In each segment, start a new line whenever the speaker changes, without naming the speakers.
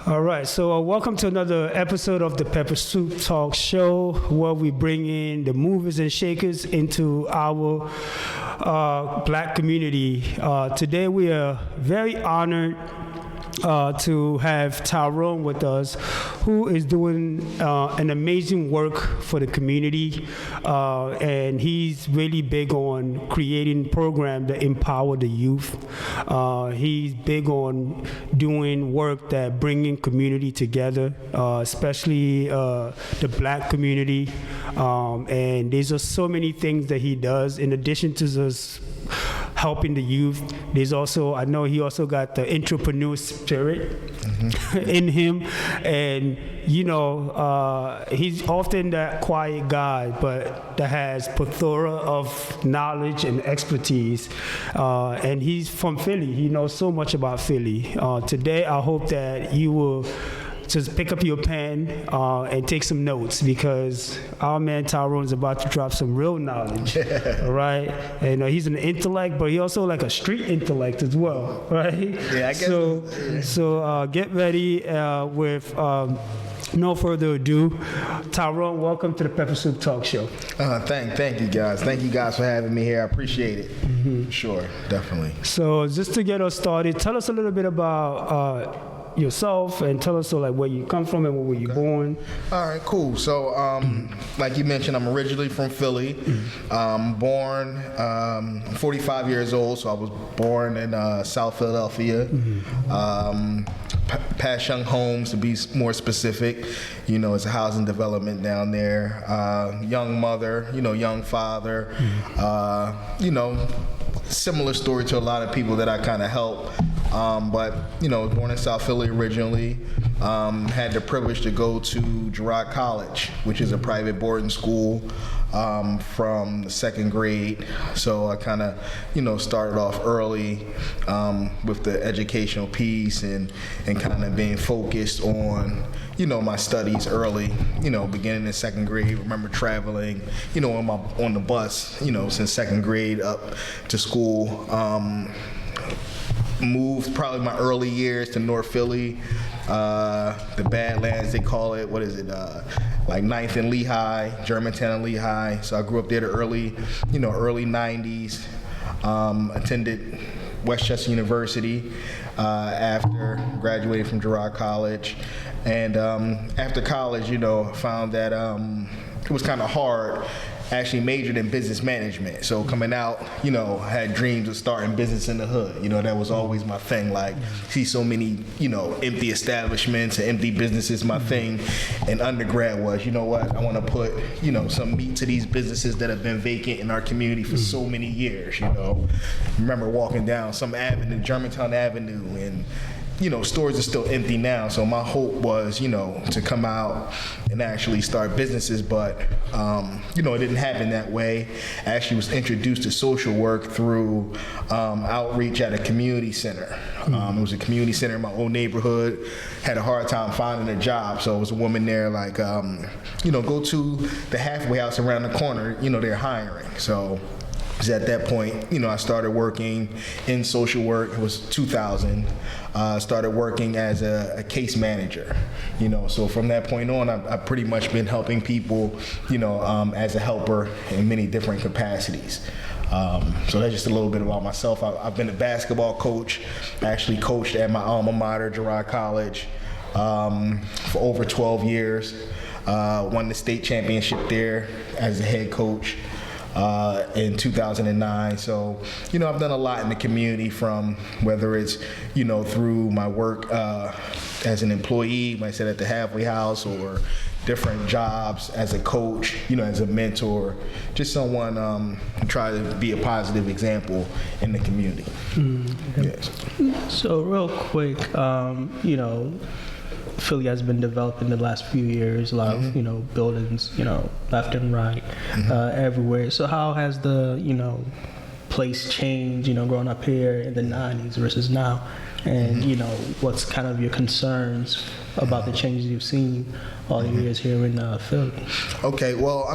All right, so welcome to another episode of the Pepper Soup Talk Show, where we bring in the movers and shakers into our black community. Today we are very honored to have Tyrone with us, who is doing an amazing work for the community, and he's really big on creating programs that empower the youth. He's big on doing work that bringing community together, especially the black community, and there's just so many things that he does in addition to just helping the youth. There's also, I know he also got the entrepreneur spirit in him, and you know, he's often that quiet guy, but that has plethora of knowledge and expertise, and he's from Philly. He knows so much about Philly. Today, I hope that you will just pick up your pen and take some notes, because our man Tyrone is about to drop some real knowledge, right? And he's an intellect, but he also like a street intellect as well, right?
Yeah, I guess.
So get ready with no further ado. Tyrone, welcome to the Pepper Soup Talk Show.
Thank you guys. Thank you guys for having me here. I appreciate it. Sure, definitely.
So just to get us started, tell us a little bit about yourself, and tell us like where you come from and where were you born.
All right, cool. So like you mentioned, I'm originally from Philly. Born 45 years old, so I was born in South Philadelphia. Passyunk Homes, to be more specific. You know, it's a housing development down there. Young mother, young father. Similar story to a lot of people that I kind of help. But born in South Philly originally. Had the privilege to go to Girard College, which is a private boarding school, from the second grade. So I kind of, started off early with the educational piece and kind of being focused on, my studies early, beginning in second grade. Remember traveling, on the bus, since second grade up to school. Moved probably my early years to North Philly, the Badlands, they call it. What is it? Like 9th and Lehigh, Germantown and Lehigh. So I grew up there the early 90s. Attended Westchester University after graduating from Girard College. And after college, found that it was kind of hard. Actually majored in business management. So coming out, I had dreams of starting business in the hood. That was always my thing. Like, see so many, empty establishments and empty businesses. My thing in undergrad was, I want to put, some meat to these businesses that have been vacant in our community for so many years. Remember walking down some avenue, Germantown Avenue, and stores are still empty now. So my hope was, to come out and actually start businesses, but, it didn't happen that way. I actually was introduced to social work through outreach at a community center. It was a community center in my old neighborhood. Had a hard time finding a job. So it was a woman there like, go to the halfway house around the corner, they're hiring. So at that point, I started working in social work. It was 2000. Started working as a case manager. So from that point on, I've pretty much been helping people, as a helper in many different capacities. So that's just a little bit about myself. I've been a basketball coach. I actually coached at my alma mater, Girard College, for over 12 years. Won the state championship there as a head coach. In 2009. So, I've done a lot in the community, from whether it's, through my work as an employee, like I said, at the halfway house, or different jobs as a coach, as a mentor, just someone to try to be a positive example in the community. Yes.
So real quick, Philly has been developed in the last few years. A lot of, buildings, left and right, everywhere. So how has the, place changed, growing up here in the 90s versus now? And, what's kind of your concerns about the changes you've seen all the years here in Philly?
Okay, well,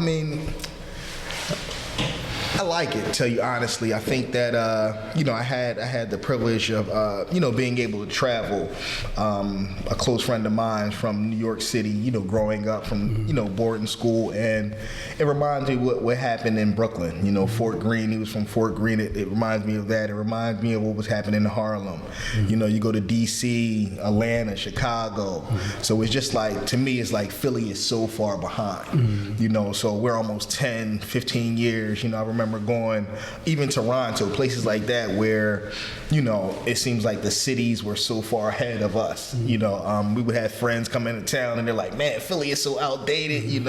I like it, to tell you honestly. I think that I had the privilege of being able to travel. A close friend of mine from New York City, growing up from boarding school, and it reminds me what happened in Brooklyn. Fort Greene. He was from Fort Greene. It reminds me of that. It reminds me of what was happening in Harlem. You go to D.C., Atlanta, Chicago. So it's just like, to me, it's like Philly is so far behind. So we're almost 10, 15 years. I remember going even Toronto, places like that where, it seems like the cities were so far ahead of us. We would have friends come into town and they're like, man, Philly is so outdated,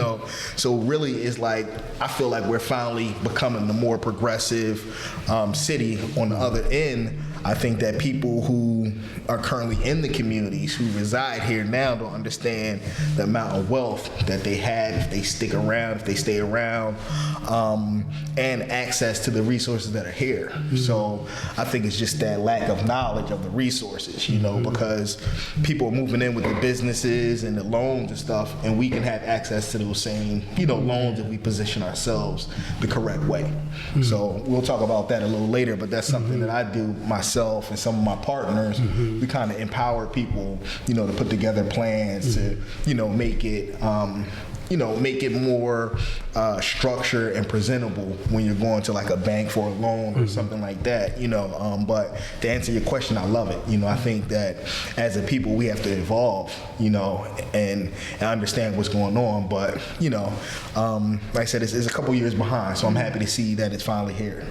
So really it's like, I feel like we're finally becoming the more progressive city. On the other end, I think that people who are currently in the communities who reside here now don't understand the amount of wealth that they have if they stick around, if they stay around, and access to the resources that are here. So I think it's just that lack of knowledge of the resources, because people are moving in with the businesses and the loans and stuff, and we can have access to those same, loans if we position ourselves the correct way. So we'll talk about that a little later, but that's something that I do myself and some of my partners. We kind of empower people, to put together plans to, make it more structured and presentable when you're going to like a bank for a loan or something like that, but to answer your question, I love it. I think that as a people, we have to evolve, and understand what's going on. But, like I said, it's a couple years behind, so I'm happy to see that it's finally here.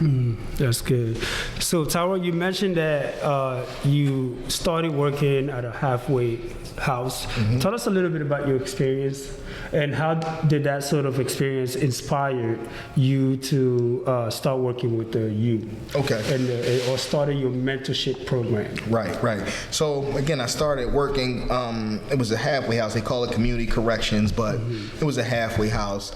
That's good. So, Tyrone, you mentioned that you started working at a halfway house. Tell us a little bit about your experience, and how did that sort of experience inspire you to start working with the youth? Okay. And or started your mentorship program?
Right. So again, I started working. It was a halfway house. They call it community corrections, but it was a halfway house.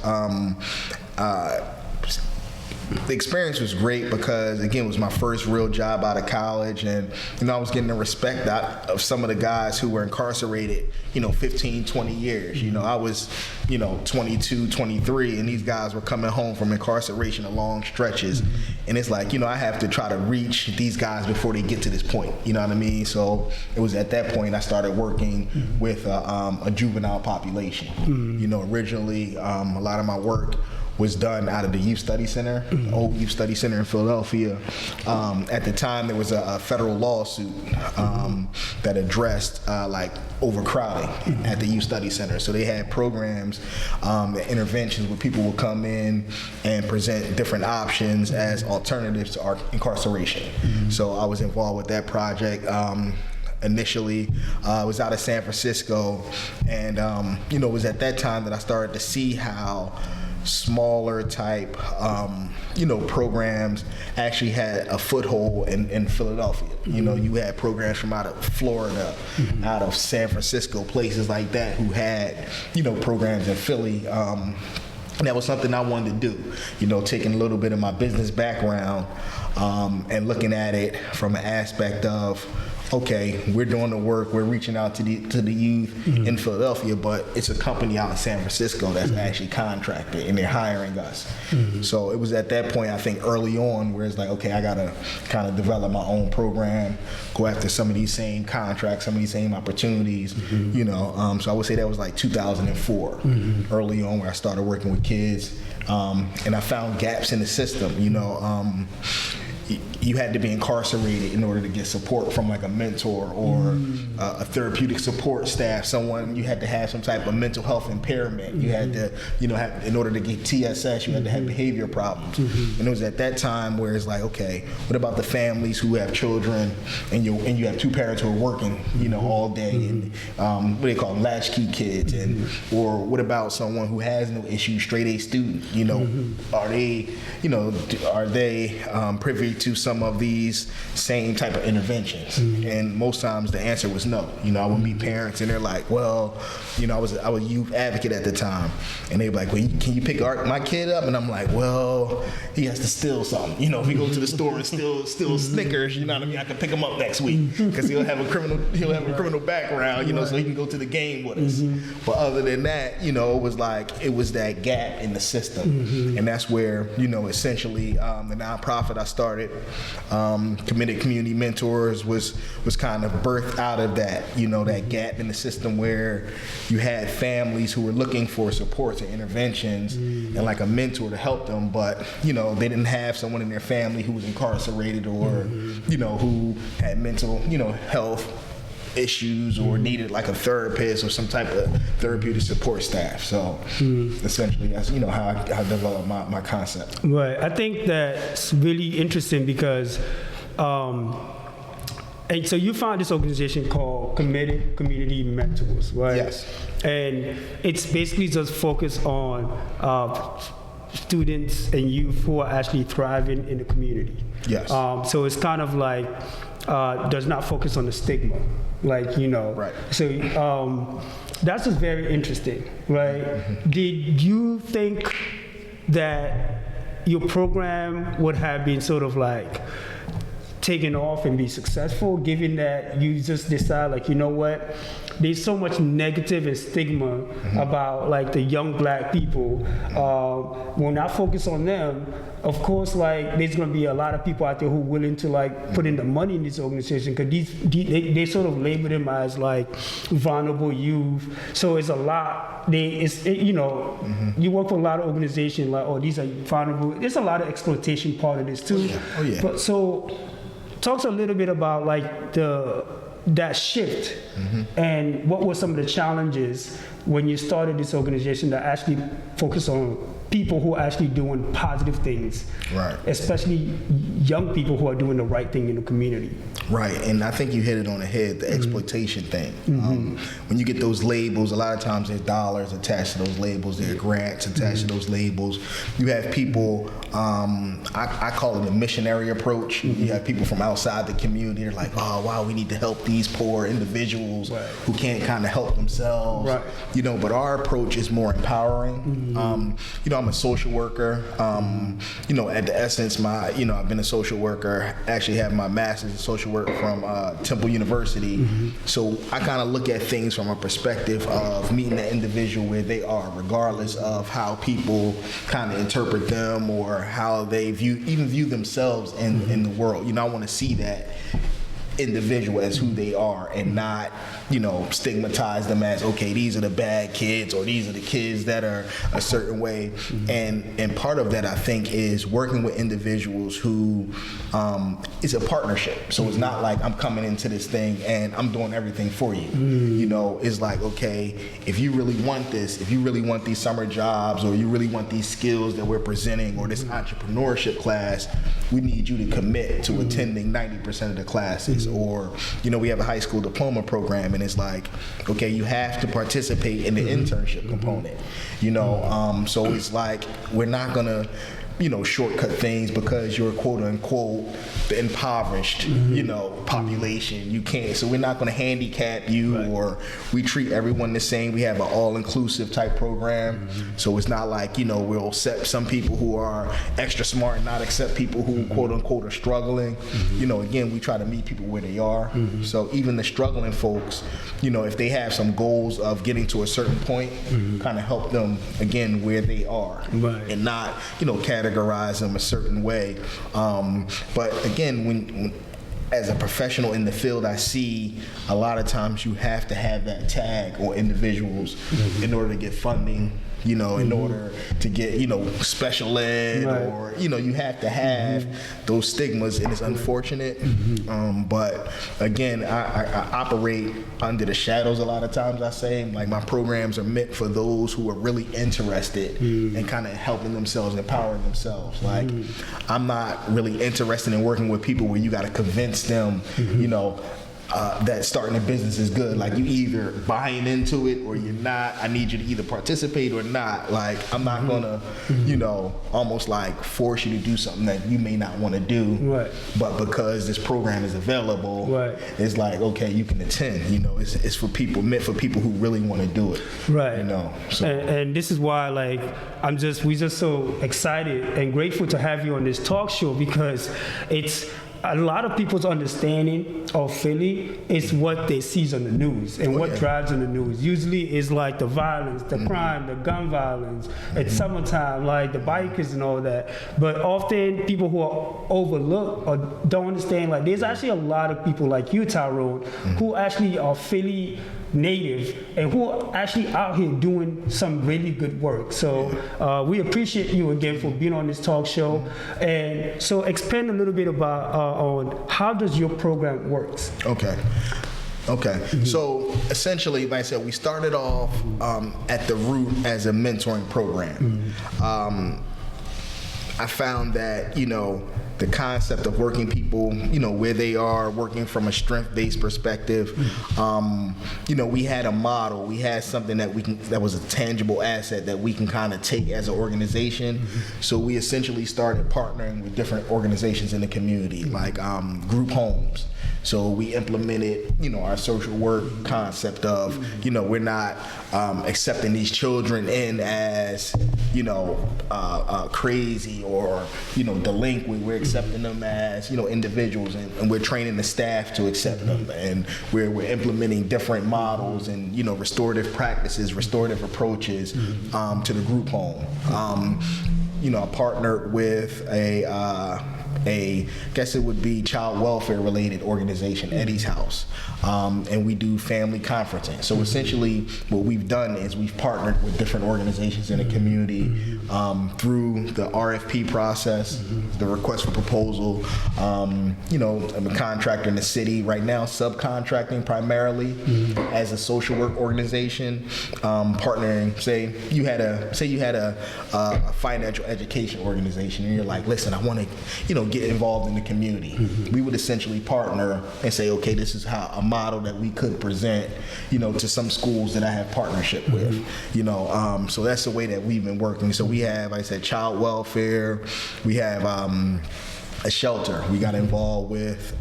The experience was great because, again, it was my first real job out of college, and I was getting the respect out of some of the guys who were incarcerated 15, 20 years. I was 22, 23, and these guys were coming home from incarceration in long stretches, and it's like, I have to try to reach these guys before they get to this point, you know what I mean? So it was at that point I started working with a juvenile population. Originally a lot of my work was done out of the Youth Study Center, the old Youth Study Center in Philadelphia. At the time, there was a federal lawsuit that addressed overcrowding at the Youth Study Center. So they had programs, interventions where people would come in and present different options as alternatives to our incarceration. So I was involved with that project. Initially, I was out of San Francisco, and it was at that time that I started to see how smaller type, programs actually had a foothold in Philadelphia. You had programs from out of Florida, out of San Francisco, places like that who had, programs in Philly. And that was something I wanted to do, taking a little bit of my business background and looking at it from an aspect of, okay, we're doing the work, we're reaching out to the youth in Philadelphia, but it's a company out in San Francisco that's actually contracted, and they're hiring us. So it was at that point, I think, early on, where it's like, okay, I gotta kind of develop my own program, go after some of these same contracts, some of these same opportunities, So I would say that was like 2004, early on, where I started working with kids, and I found gaps in the system, you had to be incarcerated in order to get support from like a mentor or a therapeutic support staff, someone. You had to have some type of mental health impairment. You had to, in order to get TSS, you had to have behavior problems. And it was at that time where it's like, okay, what about the families who have children and you have two parents who are working, all day, and what do they call them, latchkey kids, and or what about someone who has no issues, straight A student? Are they, are they privy privy to some of these same type of interventions? And most times the answer was no. I would meet parents and they're like, well, I was a youth advocate at the time, and they'd be like, well, can you pick my kid up? And I'm like, well, he has to steal something. If we go to the store and steal Snickers, you know what I mean? I can pick him up next week because he'll have a criminal background, so he can go to the game with us. But other than that, it was that gap in the system, and that's where essentially the nonprofit I started, Committed Community Mentors, was kind of birthed out of that, that gap in the system where you had families who were looking for supports and interventions and like a mentor to help them, but they didn't have someone in their family who was incarcerated or who had mental health issues or needed like a therapist or some type of therapeutic support staff. So essentially that's how I developed my concept.
Right. I think that's really interesting because and so you found this organization called Committed Community Mentors, right?
Yes.
And it's basically just focused on students and youth who are actually thriving in the community.
Yes.
So it's kind of like does not focus on the stigma,
Right.
So that's just very interesting, right? Did you think that your program would have been sort of like taken off and be successful, given that you just decide, what, there's so much negative and stigma about the young black people. When I focus on them, of course, there's going to be a lot of people out there who are willing to put in the money in this organization, because they sort of label them as vulnerable youth. So it's a lot. You work for a lot of organizations these are vulnerable. There's a lot of exploitation part of this too.
Oh yeah.
But so talk a little bit about that shift and what were some of the challenges when you started this organization that actually focused on people who are actually doing positive things,
right?
Especially young people who are doing the right thing in the community.
Right, and I think you hit it on the head, the exploitation thing. When you get those labels, a lot of times there's dollars attached to those labels, there are grants attached to those labels. You have people, I call it a missionary approach. You have people from outside the community, they're like, oh, wow, we need to help these poor individuals who can't kind of help themselves. Right. But our approach is more empowering. I'm a social worker. At the essence, I've been a social worker. I actually have my master's in social work from Temple University. So I kind of look at things from a perspective of meeting the individual where they are, regardless of how people kind of interpret them or how they view themselves in the world. I want to see that individual as who they are and not stigmatize them as, okay, these are the bad kids or these are the kids that are a certain way. And part of that, I think, is working with individuals who is a partnership. So it's not like I'm coming into this thing and I'm doing everything for you. It's like, okay, if you really want this, if you really want these summer jobs or you really want these skills that we're presenting or this entrepreneurship class, we need you to commit to attending 90% of the classes. Or, we have a high school diploma program and it's like, okay, you have to participate in the internship component, so it's like, we're not gonna shortcut things because you're quote unquote the impoverished, population. You can't. So we're not going to handicap you, or we treat everyone the same. We have an all-inclusive type program. So it's not like, we'll accept some people who are extra smart and not accept people who quote unquote are struggling. Again, we try to meet people where they are. So even the struggling folks, if they have some goals of getting to a certain point, kind of help them again where they are, and not, categorize them a certain way. But again, when as a professional in the field, I see a lot of times you have to have that tag or individuals in order to get funding, in order to get, special ed, or, you have to have those stigmas, and it's unfortunate. But again, I operate under the shadows a lot of times. I say, like, my programs are meant for those who are really interested in kind of helping themselves, empowering themselves. Like, I'm not really interested in working with people where you got to convince them, that starting a business is good. Like, you either buying into it or you're not. I need you to either participate or not. Like, I'm not gonna, almost like force you to do something that you may not want to do.
Right.
But because this program is available,
right,
it's like, okay, you can attend. It's for people, meant for people who really want to do it.
Right.
So.
And this is why, like, we just so excited and grateful to have you on this talk show, because it's a lot of people's understanding of Philly is what they see on the news and what drives in the news. Usually is like the violence, the crime, the gun violence. It's summertime, like the bikers and all that. But often people who are overlooked or don't understand, like, there's actually a lot of people like you, Tyrone, who actually are Philly native and who are actually out here doing some really good work. So we appreciate you again for being on this talk show. And so expand a little bit about on how does your program works.
Okay. So essentially, like I said, we started off at the root as a mentoring program. I found that, the concept of working people, where they are, working from a strength-based perspective, we had a model, we had something that was a tangible asset that we can kind of take as an organization. So we essentially started partnering with different organizations in the community, like group homes. So we implemented, our social work concept of, we're not accepting these children in as, crazy or, delinquent. We're accepting them as, individuals, and we're training the staff to accept them. And we're implementing different models and, restorative practices, restorative approaches to the group home. I partnered with I guess it would be child welfare related organization, Eddie's House, and we do family conferencing. So essentially what we've done is we've partnered with different organizations in the community through the RFP process, the request for proposal. I'm a contractor in the city right now, subcontracting primarily as a social work organization, partnering. Say you had a financial education organization, and you're like, listen, I want to, get involved in the community. We would essentially partner and say, okay, this is how a model that we could present, to some schools that I have partnership with, so that's the way that we've been working. So we have, like I said, child welfare. We have a shelter we got involved with.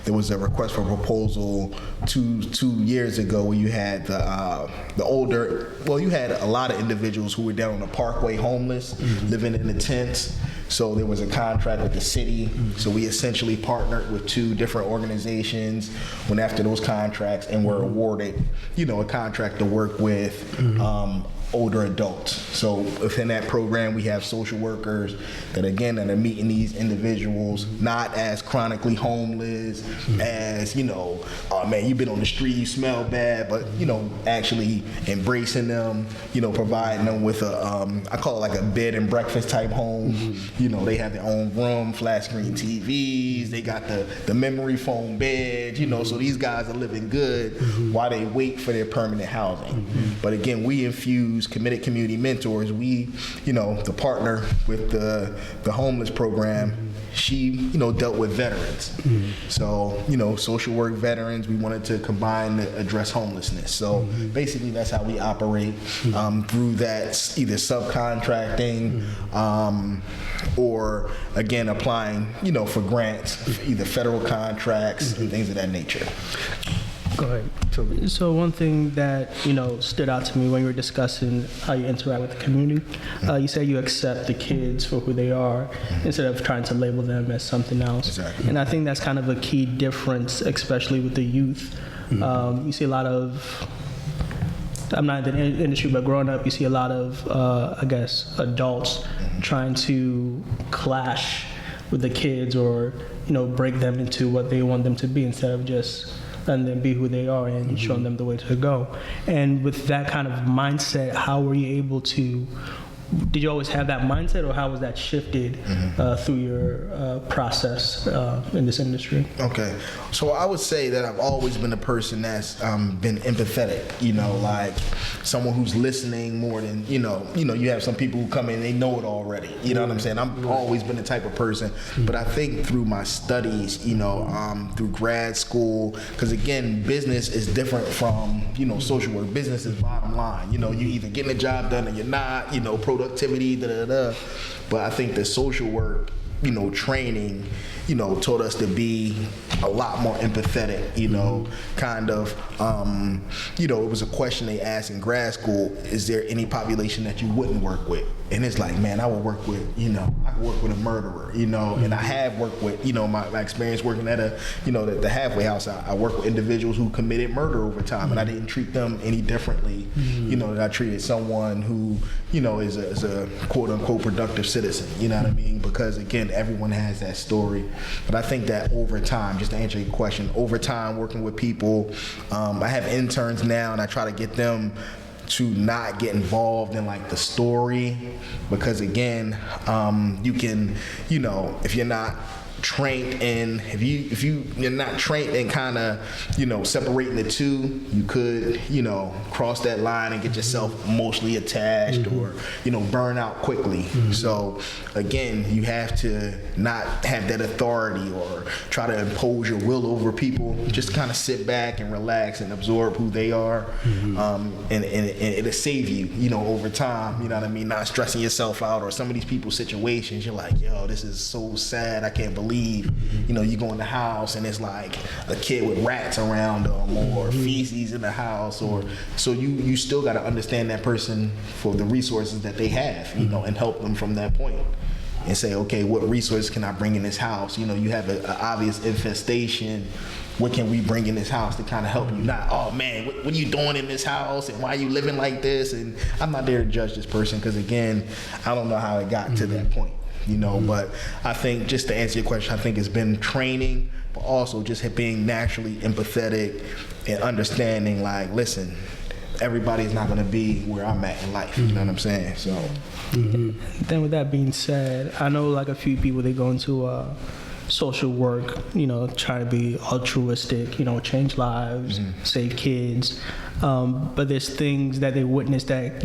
There was a request for proposal two years ago where you had the older, you had a lot of individuals who were down on the Parkway homeless, living in the tents. So there was a contract with the city. So we essentially partnered with two different organizations, went after those contracts, and were awarded, a contract to work with older adults. So within that program, we have social workers that are meeting these individuals not as chronically homeless, as, oh man, you've been on the street, you smell bad, but, actually embracing them, providing them with I call it like a bed and breakfast type home. They have their own room, flat screen TVs, they got the memory foam bed, so these guys are living good while they wait for their permanent housing. But again, we infuse committed community mentors. We, the partner with the homeless program, she, dealt with veterans. So, social work veterans, we wanted to combine to address homelessness. So basically that's how we operate through that, either subcontracting or, again, applying, for grants, either federal contracts and things of that nature.
Go ahead, Toby.
So one thing that, stood out to me when you were discussing how you interact with the community, you said you accept the kids for who they are instead of trying to label them as something else.
Exactly.
And I think that's kind of a key difference, especially with the youth. You see a lot of, I'm not in the industry, but growing up, you see a lot of, adults trying to clash with the kids or, break them into what they want them to be instead of just letting them be who they are and showing them the way to go. And with that kind of mindset, how were you able to did you always have that mindset, or how was that shifted through your process in this industry?
Okay, so I would say that I've always been a person that's been empathetic. Like someone who's listening more than you have some people who come in, they know it already. You know what I'm saying? I've always been the type of person, but I think through my studies, through grad school, because again, business is different from social work. Business is bottom line. You either getting a job done or you're not. Productivity, But I think the social work, training, taught us to be a lot more empathetic, it was a question they asked in grad school: is there any population that you wouldn't work with? And it's like, man, I would work with, I could work with a murderer, and I have worked with, my experience working at the halfway house. I work with individuals who committed murder over time, and I didn't treat them any differently, than I treated someone who, is a quote unquote productive citizen, you know what I mean? Because again, everyone has that story. But I think that over time, just to answer your question, over time working with people, I have interns now, and I try to get them to not get involved in like the story, because again, you can, if you're not trained in, if you're not trained in kind of separating the two, you could cross that line and get yourself emotionally attached or burn out quickly. So again, you have to not have that authority or try to impose your will over people. Just kind of sit back and relax and absorb who they are, and it'll save you over time, what I mean, not stressing yourself out. Or some of these people's situations, you're like, yo, this is so sad, I can't believe you go in the house and it's like a kid with rats around them or feces in the house, or so you still got to understand that person for the resources that they have, and help them from that point and say, okay, what resources can I bring in this house? You have an obvious infestation. What can we bring in this house to kind of help you? Not, oh man, what are you doing in this house and why are you living like this? And I'm not there to judge this person, because again, I don't know how it got to that point. But I think, just to answer your question, I think it's been training, but also just being naturally empathetic and understanding, like, listen, everybody's not going to be where I'm at in life. You know what I'm saying? So.
Then with that being said, I know like a few people, they go into social work, try to be altruistic, change lives, save kids. But there's things that they witness that,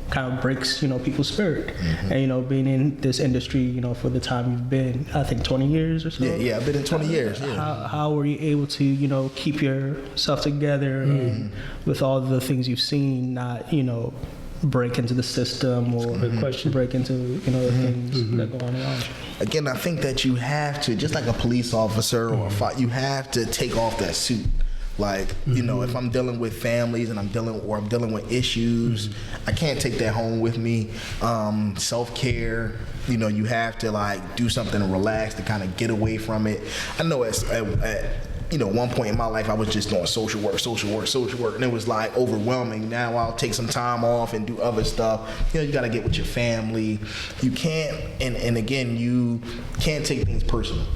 kind of breaks, people's spirit. And, being in this industry, for the time you've been, I think 20 years or so.
Yeah, I've been in 20 years. Yeah.
How were you able to, keep yourself together and with all the things you've seen, not, break into the system or break into, the things that go on around you?
Again, I think that you have to, just like a police officer or you have to take off that suit. Like, if I'm dealing with families and I'm dealing with issues, I can't take that home with me. Self-care, you have to like do something to relax, to kind of get away from it. I know at one point in my life, I was just doing social work, and it was like overwhelming. Now I'll take some time off and do other stuff. You got to get with your family. You can't, and again, you can't take things personal,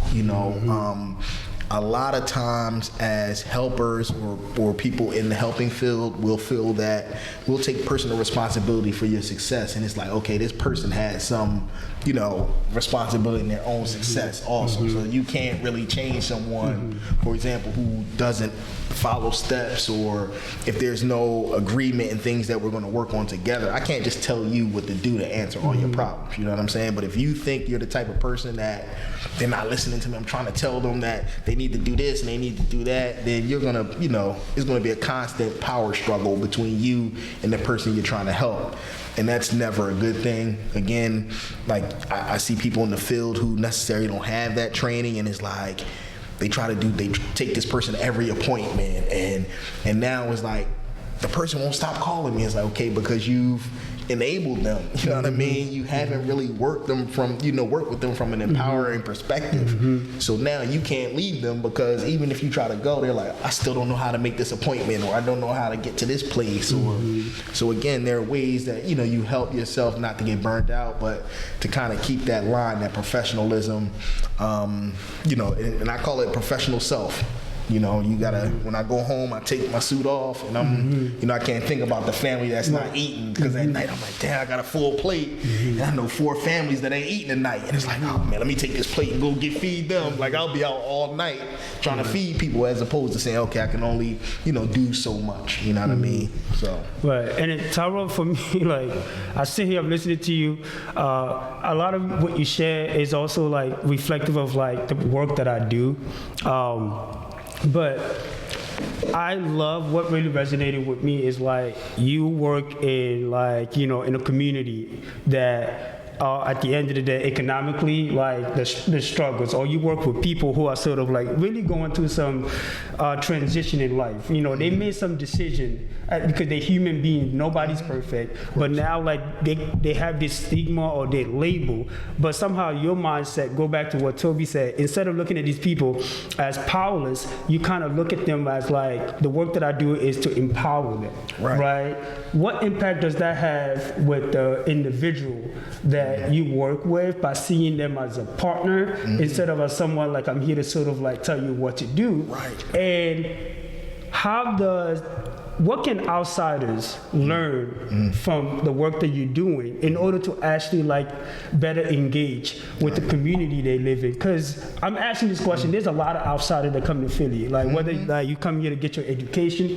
A lot of times as helpers or people in the helping field will feel that we'll take personal responsibility for your success. And it's like, okay, this person had some, responsibility in their own success also. So you can't really change someone, for example, who doesn't follow steps, or if there's no agreement and things that we're going to work on together. I can't just tell you what to do to answer all your problems. You know what I'm saying? But if you think you're the type of person that they're not listening to me, I'm trying to tell them that they need to do this and they need to do that, then you're going to, it's going to be a constant power struggle between you and the person you're trying to help. And that's never a good thing. Again, like I see people in the field who necessarily don't have that training, and it's like they take this person to every appointment, and now it's like the person won't stop calling me. It's like, okay, because you've enabled them, you know what I mean? You haven't really worked with them from an empowering perspective. So now you can't leave them, because even if you try to go, they're like, I still don't know how to make this appointment, or I don't know how to get to this place. So again, there are ways that, you help yourself not to get burnt out, but to kind of keep that line, that professionalism, and I call it professional self. You know, you gotta, when I go home, I take my suit off, and I'm, you know, I can't think about the family that's not eating, because at night I'm like, damn, I got a full plate, and I know 4 families that ain't eating tonight, and it's like, oh man, let me take this plate and go feed them. Like, I'll be out all night trying to feed people, as opposed to saying, okay, I can only, you know, do so much. You know what I mean? So.
Right, and then, Tyrone, for me, like, I sit here, I'm listening to you. A lot of what you share is also like reflective of like the work that I do. But I love, what really resonated with me is like you work in like, you know, in a community that at the end of the day, economically, like the struggles, or you work with people who are sort of like really going through some transition in life. You know, they made some decision because they're human beings, nobody's perfect, but now like they have this stigma or they label, but somehow your mindset, go back to what Toby said, instead of looking at these people as powerless, you kind of look at them as like, the work that I do is to empower them, right? What impact does that have with the individual that you work with, by seeing them as a partner instead of as someone like, I'm here to sort of like tell you what to do?
Right.
And what can outsiders learn from the work that you're doing in order to actually like better engage with the community they live in? Because I'm asking this question, there's a lot of outsiders that come to Philly, like whether like you come here to get your education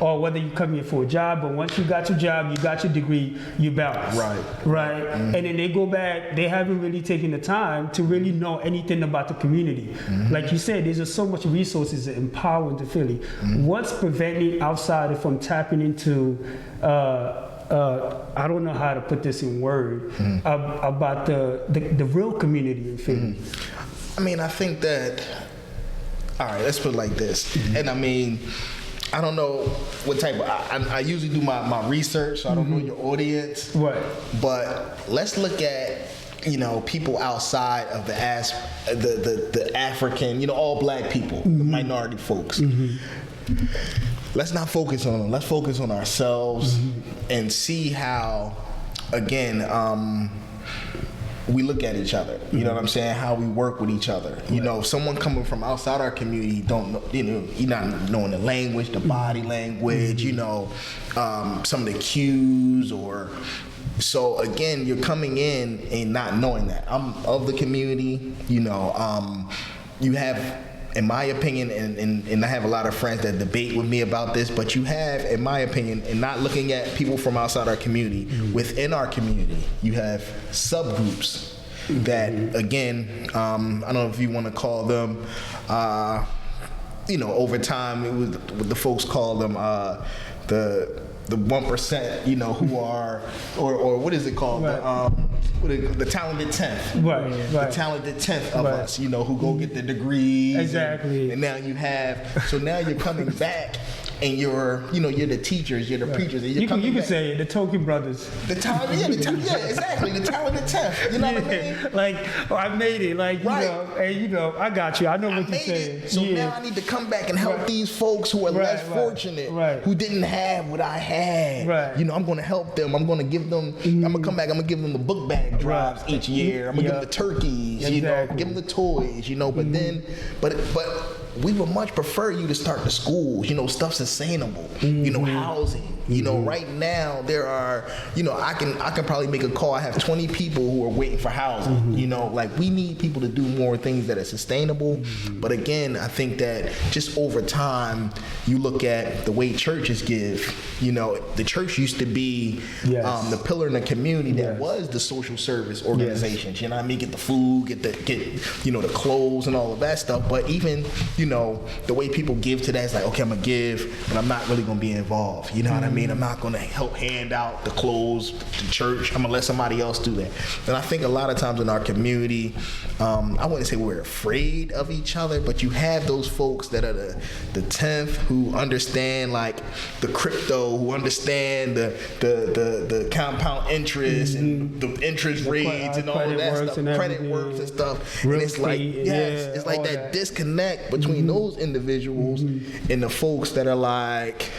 or whether you come here for a job, but once you got your job, you got your degree, you bounce. Right. And then they go back, they haven't really taken the time to really know anything about the community. Like you said, there's just so much resources that empower into Philly. What's preventing outsiders from tapping into, I don't know how to put this in word, about the real community in Philly?
I mean, I think that, all right, let's put it like this. And I mean, I don't know what type of, I usually do my research, so I don't know your audience.
Right.
But let's look at, you know, people outside of the African, you know, all black people, the minority folks. Let's not focus on them. Let's focus on ourselves and see how, again, we look at each other. You know what I'm saying? How we work with each other. You know, someone coming from outside our community don't know, you know, you're not knowing the language, the body language, you know, some of the cues, or so again, you're coming in and not knowing that. I'm of the community, you know, you have, in my opinion, and I have a lot of friends that debate with me about this, but you have, in my opinion, and not looking at people from outside our community, within our community, you have subgroups that, again, I don't know if you want to call them, you know, over time, it was what the folks call them, the 1%, you know, who are, or what is it called? The talented 10th.
Right.
The talented 10th of us, you know, who go get the degrees.
Exactly.
And now you have, so now you're coming back, and you're, you know, you're the teachers, you're the preachers, and
you can say it, the Token Brothers.
Exactly, the talented 10th. You know what I mean?
Like, I made it, like, you know, and you know, I got you. I know what you're saying.
So now I need to come back and help these folks who are less fortunate, who didn't have what I had. You know, I'm going to help them. I'm going to give them. I'm going to come back. I'm going to give them the book bag drives each year. I'm going to give them the turkeys. You know, give them the toys. You know, but then, but we would much prefer you to start the schools, you know, stuff sustainable, you know, housing. You know, right now there are, you know, I can probably make a call. I have 20 people who are waiting for housing. You know, like, we need people to do more things that are sustainable. But again, I think that just over time, you look at the way churches give. You know, the church used to be the pillar in the community that was the social service organizations. You know what I mean? Get the food, get you know, the clothes and all of that stuff. But even, you know, the way people give to that is like, okay, I'm gonna give, but I'm not really gonna be involved. You know what I mean? I'm not gonna help hand out the clothes to church. I'm gonna let somebody else do that. And I think a lot of times in our community, I wouldn't say we're afraid of each other, but you have those folks that are the 10th who understand like the crypto, who understand the compound interest and the interest rates and all of that stuff, credit works and stuff. And it's like, it's like that disconnect between those individuals and the folks that are like,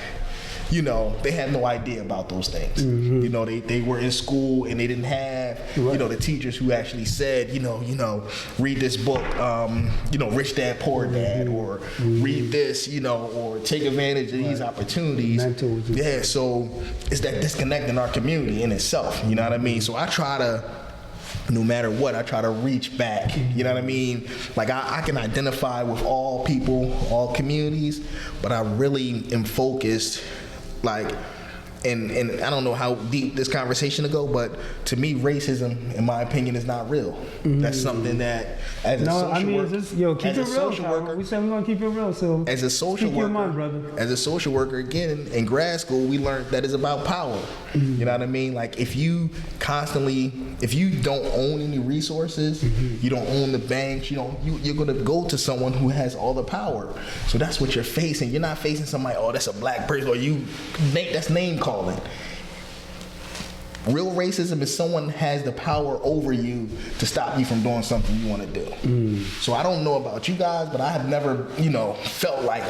you know, they had no idea about those things. You know, they were in school and they didn't have, you know, the teachers who actually said, you know, read this book, you know, Rich Dad Poor Dad, or read this, you know, or take advantage of these opportunities. Yeah, so it's that disconnect in our community in itself, you know what I mean? So I try to, no matter what, I try to reach back, you know what I mean? Like I can identify with all people, all communities, but I really am focused, like, and I don't know how deep this conversation will go, but to me, racism, in my opinion, is not real. That's something that, as a social worker,
keep it real. We said we're gonna keep it real. So
as a social worker,
mind, brother. As
a social worker, again, in grad school, we learned that it's about power. You know what I mean? Like if you don't own any resources, you don't own the banks, you're gonna go to someone who has all the power. So that's what you're facing. You're not facing somebody, oh, that's a black person, or that's name calling. Real racism is someone has the power over you to stop you from doing something you want to do. So I don't know about you guys, but I have never, felt like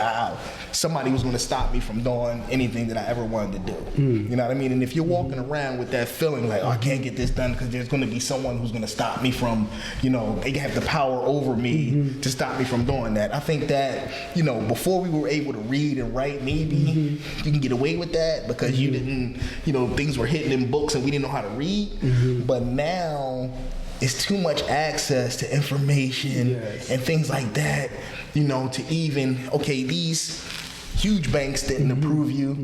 somebody was going to stop me from doing anything that I ever wanted to do. You know what I mean? And if you're walking around with that feeling like, oh, I can't get this done because there's going to be someone who's going to stop me from, they have the power over me to stop me from doing that. I think that, before we were able to read and write, maybe you can get away with that because you didn't, things were hidden in books and we didn't know how to read. But now it's too much access to information and things like that, to even, okay, these huge banks didn't approve you.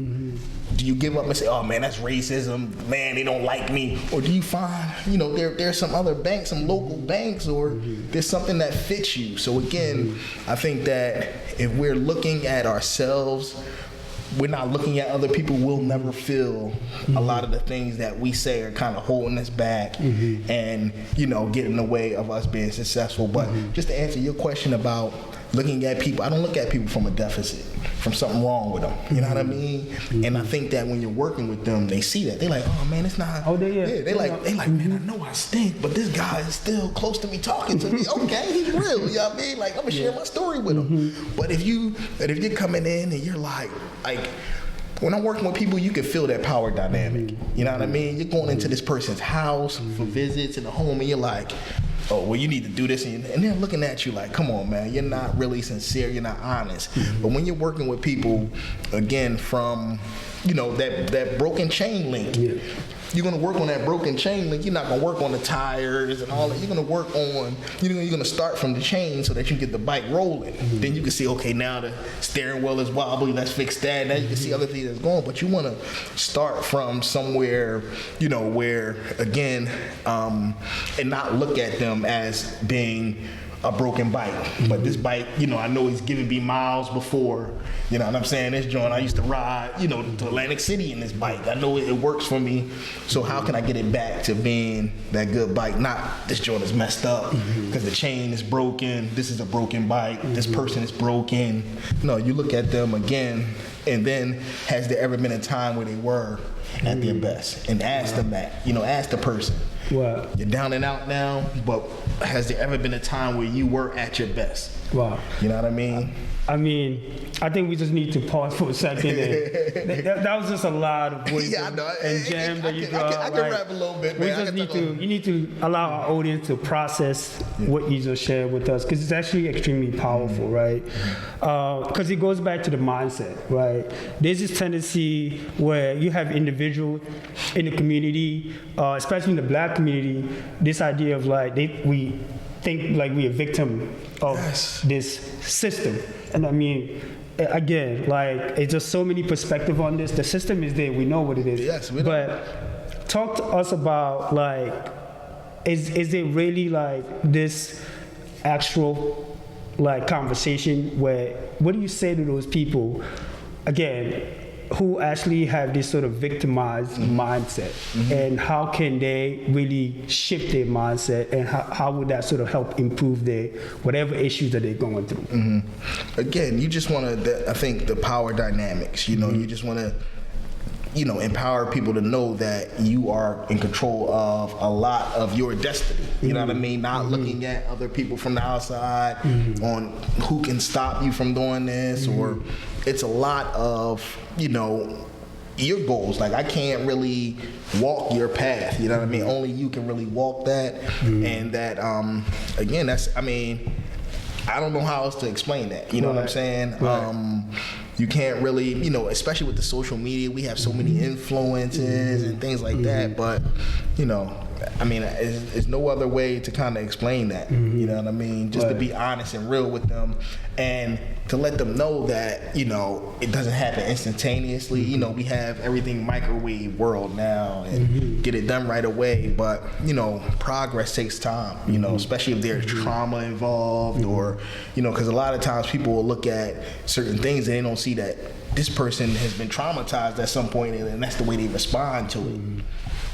Do you give up and say, oh man, that's racism, man, they don't like me? Or do you find, there's some other banks, some local banks, or there's something that fits you? So again, I think that if we're looking at ourselves, we're not looking at other people, we'll never feel a lot of the things that we say are kind of holding us back and, get in the way of us being successful. But just to answer your question about looking at people, I don't look at people from a deficit, from something wrong with them. You know what I mean? And I think that when you're working with them, they see that. They like, oh man, it's not. Oh, they like, man, I know I stink, but this guy is still close to me talking to me. Okay, he's real. You know what I mean? Like I'm gonna share my story with him. But if you're coming in and you're like. When I'm working with people, you can feel that power dynamic. You know what I mean? You're going into this person's house for visits in the home, and you're like, oh, well, you need to do this. And they're looking at you like, come on, man, you're not really sincere, you're not honest. But when you're working with people, again, from, that broken chain link, you're going to work on that broken chain link. You're not going to work on the tires and all that. You're going to work on, you're going to start from the chain so that you get the bike rolling. Then you can see, okay, now the steering wheel is wobbly, let's fix that. Now you can see other things that's going. But you want to start from somewhere, where, again, and not look at them as being a broken bike. But this bike, I know he's given me miles before. You know what I'm saying? This joint, I used to ride, to Atlantic City in this bike. I know it works for me. So how can I get it back to being that good bike? Not this joint is messed up because the chain is broken. This is a broken bike. This person is broken. No, you look at them again, and then has there ever been a time where they were at their best? And ask them that. Ask the person.
Wow.
You're down and out now, but has there ever been a time where you were at your best?
Wow.
You know what I mean?
I think we just need to pause for a second. That was just a lot of wisdom and jam that you dropped.
I can rap a little bit, man.
You need to allow our audience to process what you just shared with us, because it's actually extremely powerful, right? Because it goes back to the mindset, right? There's this tendency where you have individuals in the community, especially in the black community, this idea of we think like we're a victim of this system. And again, it's just so many perspectives on this. The system is there, we know what it is.
Yes, we know.
But talk to us about is it really this actual conversation where, what do you say to those people, again, who actually have this sort of victimized mindset, and how can they really shift their mindset, and how would that sort of help improve their whatever issues that they're going through?
Again, you just want to, I think, the power dynamics, you just want to, empower people to know that you are in control of a lot of your destiny. You know what I mean? Not looking at other people from the outside on who can stop you from doing this, or it's a lot of, your goals. Like, I can't really walk your path. You know what I mean? Only you can really walk that. And that, again, that's, I mean, I don't know how else to explain that. You know what I'm saying?
Right.
You can't really, you know, especially with the social media, we have so many influences and things like that. But, you know, I mean, there's no other way to kind of explain that. You know what I mean? Just to be honest and real with them, and to let them know that, you know, it doesn't happen instantaneously. You know, we have everything microwave world now, and get it done right away. But, you know, progress takes time, you know, especially if there's trauma involved, or, you know, because a lot of times people will look at certain things and they don't see that this person has been traumatized at some point, and that's the way they respond to it.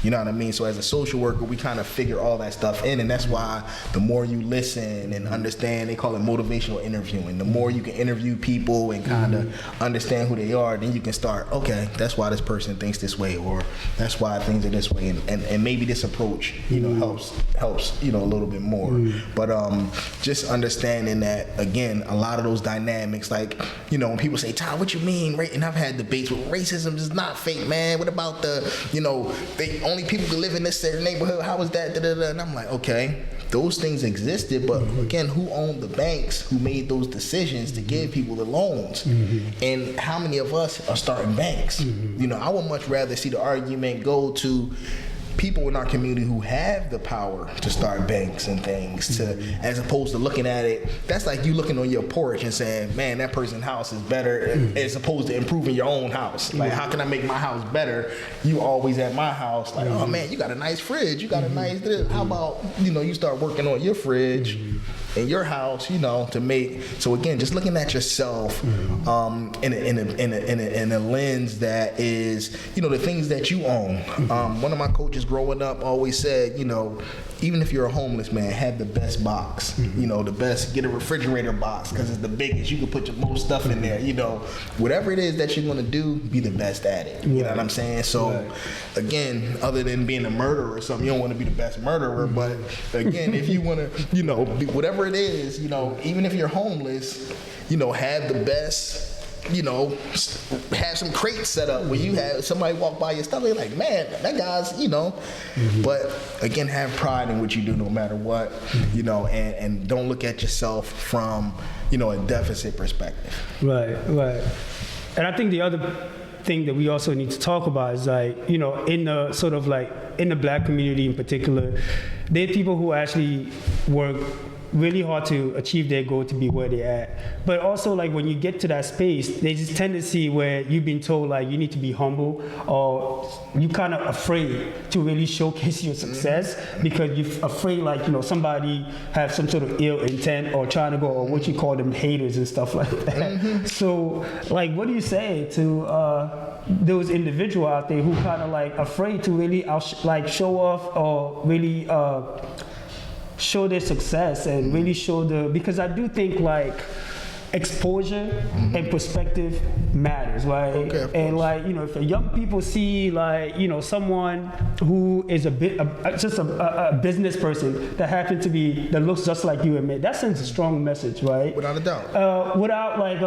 You know what I mean? So as a social worker, we kind of figure all that stuff in, and that's why the more you listen and understand, they call it motivational interviewing. The more you can interview people and kind of understand who they are, then you can start, okay, that's why this person thinks this way, or that's why things are this way, and maybe this approach, you know, helps, you know, a little bit more. But just understanding that, again, a lot of those dynamics, like, you know, when people say, Ty, what you mean? And I've had debates with racism is not fake, man. What about the, you know, only people can live in this certain neighborhood? How is that? And I'm like, okay, those things existed, but again, who owned the banks who made those decisions to give people the loans? And how many of us are starting banks? You know, I would much rather see the argument go to people in our community who have the power to start banks and things, to, as opposed to looking at it, that's like you looking on your porch and saying, man, that person's house is better, as opposed to improving your own house. Like, how can I make my house better? You always at my house, like, oh man, you got a nice fridge, you got a nice this. How about, you know, you start working on your fridge in your house, you know, to make, so again, just looking at yourself in a lens that is, you know, the things that you own. One of my coaches growing up always said, you know, even if you're a homeless man, have the best box, you know, the best, get a refrigerator box, because it's the biggest, you can put your most stuff in there, you know, whatever it is that you're going to do, be the best at it, you know what I'm saying? So again, other than being a murderer or something, you don't want to be the best murderer, but again, if you want to, you know, be, whatever it is, you know, even if you're homeless, you know, have the best, you know, have some crates set up where you have somebody walk by your stuff, they're like, man, that guy's, you know, but again, have pride in what you do no matter what, you know, and don't look at yourself from, you know, a deficit perspective.
Right. And I think the other thing that we also need to talk about is, like, you know, in the sort of like in the Black community in particular, there are people who actually work really hard to achieve their goal to be where they're at. But also, like, when you get to that space, there's this tendency where you've been told, like, you need to be humble, or you kind of afraid to really showcase your success because you're afraid, like, you know, somebody have some sort of ill intent or trying to go, or what you call them, haters and stuff like that. So, like, what do you say to those individuals out there who kind of like afraid to really show off or really show their success and really show because I do think, like, exposure and perspective matters, right? Okay, and, like, you know, if young people see, like, you know, someone who is a business person that happens to be, that looks just like you and me, that sends a strong message, right?
Without a doubt.
Without, like,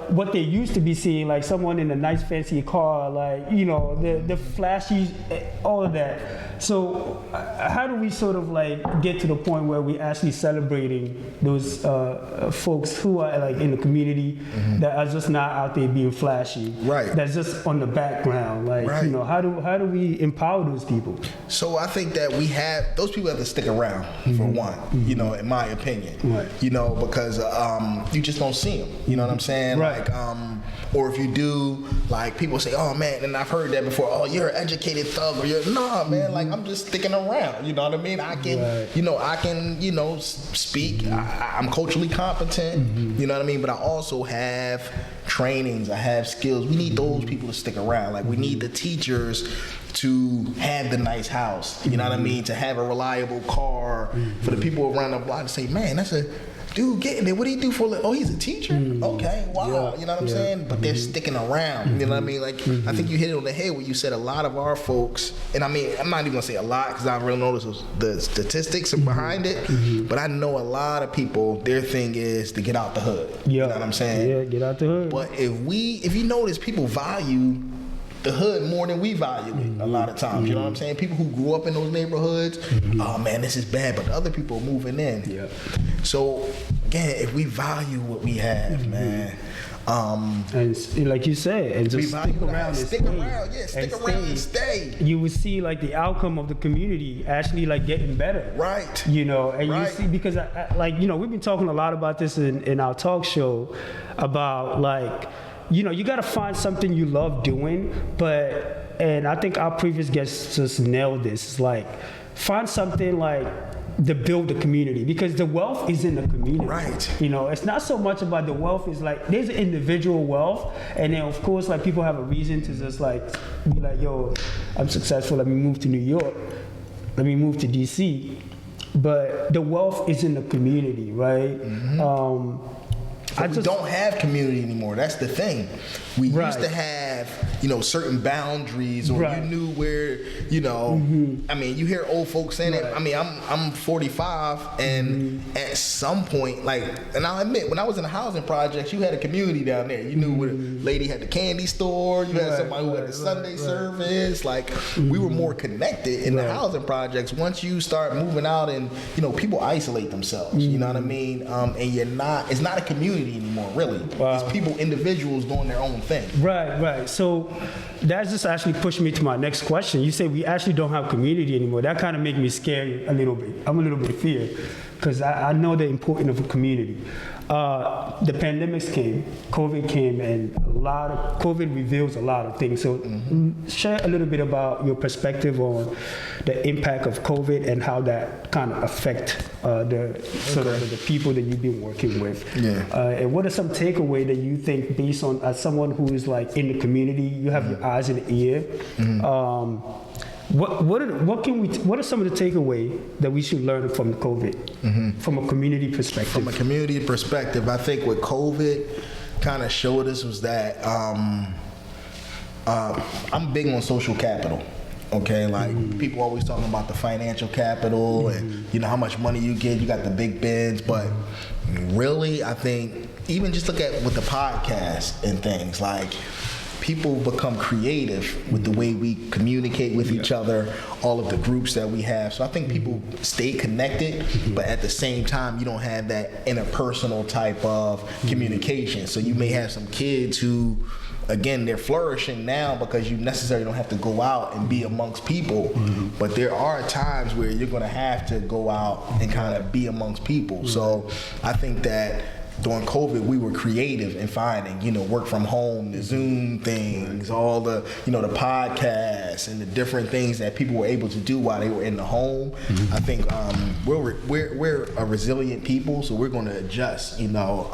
what they used to be seeing, like someone in a nice fancy car, like, you know, the flashy, all of that. So how do we sort of, like, get to the point where we actually celebrating those folks who are, like, in the community that are just not out there being flashy,
right?
That's just on the background, like, you know, how do we empower those people?
So I think that those people have to stick around for one, you know, in my opinion,
right?
You know, because you just don't see them, you know what I'm saying,
right?
Like, or if you do, like, people say, oh man, and I've heard that before, oh, you're an educated thug, or you're, nah, man, like, I'm just sticking around, you know what I mean? I can, you know, speak, I'm culturally competent, you know what I mean? But I also have trainings, I have skills. We need those people to stick around. Like, we need the teachers to have the nice house, you know what I mean? To have a reliable car, for the people around the block to say, man, that's a dude getting there. What do he do for a living? Oh, he's a teacher? Okay, wow. You know what I'm saying? But they're sticking around. You know what I mean? Like, I think you hit it on the head when you said a lot of our folks, and I mean, I'm not even gonna say a lot because I don't really know the statistics behind it, but I know a lot of people, their thing is to get out the hood. You know what I'm saying?
Yeah, get out the hood.
But if you notice, people value the hood more than we value it a lot of times. You know what I'm saying? People who grew up in those neighborhoods, oh man, this is bad, but other people are moving in.
Yeah.
So again, if we value what we have, man.
And like you said, and just stick around
and stay.
You will see like the outcome of the community actually like getting better.
Right.
You know, and you see, because like, you know, we've been talking a lot about this in our talk show about like, you know, you got to find something you love doing, and I think our previous guests just nailed this. It's like, find something like to build the community, because the wealth is in the community.
Right.
You know, it's not so much about the wealth. It's like there's individual wealth, and then of course like people have a reason to just like be like, yo, I'm successful. Let me move to New York. Let me move to DC. But the wealth is in the community, right?
We don't have community anymore. That's the thing. We used to have, you know, certain boundaries, or you knew where, you know. I mean, you hear old folks saying it. I mean, I'm 45, and at some point, like, and I'll admit, when I was in the housing projects, you had a community down there. You knew where the lady had the candy store. You had somebody who had the Sunday service. Like, we were more connected in the housing projects. Once you start moving out, and you know, people isolate themselves. You know what I mean? And it's not a community anymore, really. It's people, individuals doing their own thing.
Right. So that just actually pushed me to my next question. You say we actually don't have community anymore. That kind of makes me scared a little bit. I'm a little bit feared, because I know the importance of a community. The pandemics came, COVID came, and COVID reveals a lot of things. So share a little bit about your perspective on the impact of COVID and how that kind of affect the people that you've been working with. And what are some takeaway that you think, based on as someone who is like in the community, you have your eyes and ear. What are some of the takeaway that we should learn from COVID, from a community perspective?
From a community perspective, I think what COVID kind of showed us was that I'm big on social capital. Okay, like people always talking about the financial capital and you know how much money you get, you got the big bins, but really I think even just look at with the podcast and things, like people become creative with the way we communicate with each other, all of the groups that we have. So I think people stay connected, but at the same time, you don't have that interpersonal type of communication. So you may have some kids who, again, they're flourishing now because you necessarily don't have to go out and be amongst people. But there are times where you're going to have to go out and kind of be amongst people. So I think that during COVID, we were creative in finding, you know, work from home, the Zoom things, all the, you know, the podcasts and the different things that people were able to do while they were in the home. I think we're a resilient people, so we're going to adjust, you know.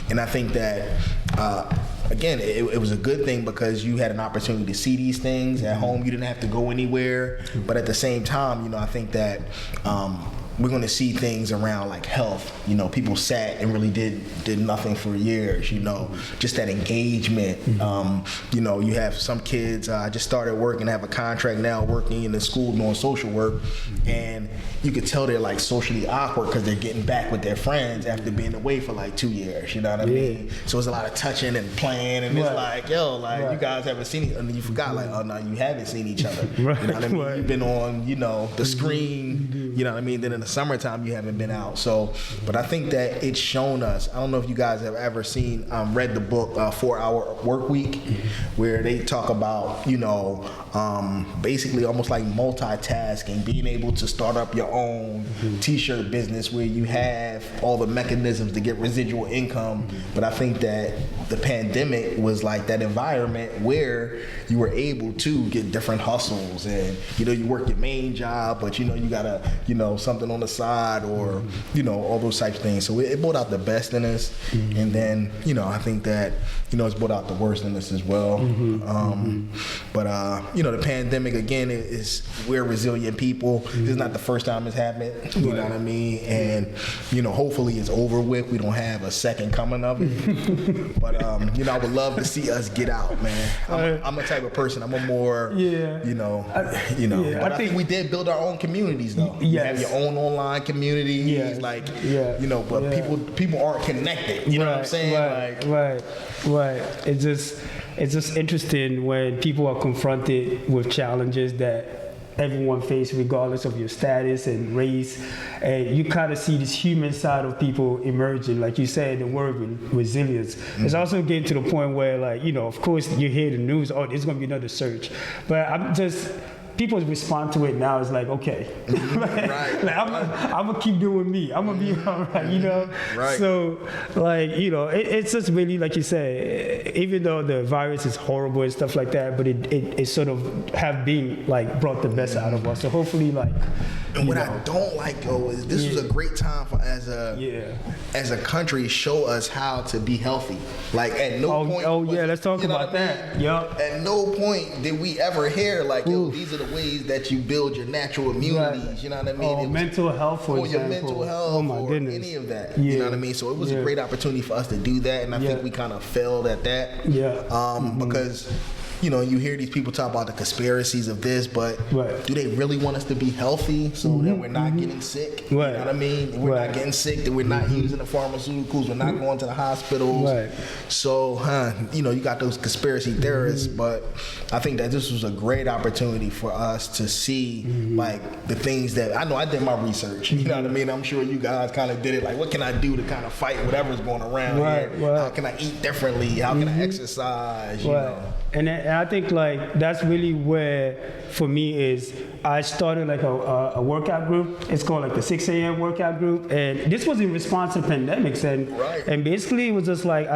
And I think that, again, it was a good thing because you had an opportunity to see these things at home. You didn't have to go anywhere. But at the same time, you know, I think that we're going to see things around like health. You know, people sat and really did nothing for years, you know, just that engagement. You know, you have some kids, I just started working, have a contract now working in the school doing social work, and you could tell they're like socially awkward because they're getting back with their friends after being away for like 2 years, you know what I mean? So it's a lot of touching and playing, and it's like, yo, like you guys haven't seen it, and then you forgot, like, oh no, you haven't seen each other. You know what I mean? You've been on, you know, the screen, you know what I mean? Then in the summertime, you haven't been out. So, but I think that it's shown us, I don't know if you guys have ever seen, read the book 4 Hour Work Week, where they talk about, you know, basically almost like multitasking, being able to start up your own t-shirt business where you have all the mechanisms to get residual income. But I think that the pandemic was like that environment where you were able to get different hustles, and, you know, you work your main job, but, you know, you got you know, something on the side, or, you know, all those types of things. So it brought out the best in us. And then, you know, I think that, you know, it's brought out the worst in us as well. But, you know, the pandemic, again, we're resilient people. This is not the first time it's happened. You know what I mean? And, you know, hopefully it's over with. We don't have a second coming of it. But, you know, I would love to see us get out, man. I'm a type of person. I'm a more, you know. But I think we did build our own communities, though. You have your own online communities, like, you know, but people aren't connected. You know what I'm saying?
Right. It just, it's just interesting when people are confronted with challenges that everyone face regardless of your status and race, and you kind of see this human side of people emerging. Like you said, the word resilience. It's also getting to the point where, like, you know, of course you hear the news, oh, there's going to be another surge, but I'm just, people respond to it now is like, okay, like, I'm gonna keep doing me. I'm gonna be all right, you know.
Right.
So, like, you know, it's just really, like you say, even though the virus is horrible and stuff like that, but it sort of have been like brought the best out of us. So hopefully, like.
And what I don't like, though, is this was a great time for as a country show us how to be healthy. Like at no point.
Oh yeah, let's talk about that. Yep.
At no point did we ever hear like, yo, these are the ways that you build your natural immunities. Right. You know what I mean?
Oh, mental health, for example.
Your mental health,
oh my
or
goodness.
any of that.
Yeah.
You know what I mean? So it was a great opportunity for us to do that, and I think we kind of failed at that.
Yeah.
Because. You know, you hear these people talk about the conspiracies of this, but do they really want us to be healthy so that we're not getting sick? You know what I mean? And we're not getting sick, that we're not using the pharmaceuticals, we're not going to the hospitals. So, you know, you got those conspiracy theorists, but I think that this was a great opportunity for us to see, like, the things that, I know I did my research, you know what I mean? I'm sure you guys kind of did it, like, what can I do to kind of fight whatever's going around here? How can I eat differently? How can I exercise? You know?
And I think, like, that's really where, for me, is I started like a workout group. It's called like the 6 a.m. workout group, and this was in response to pandemics, and basically it was just like,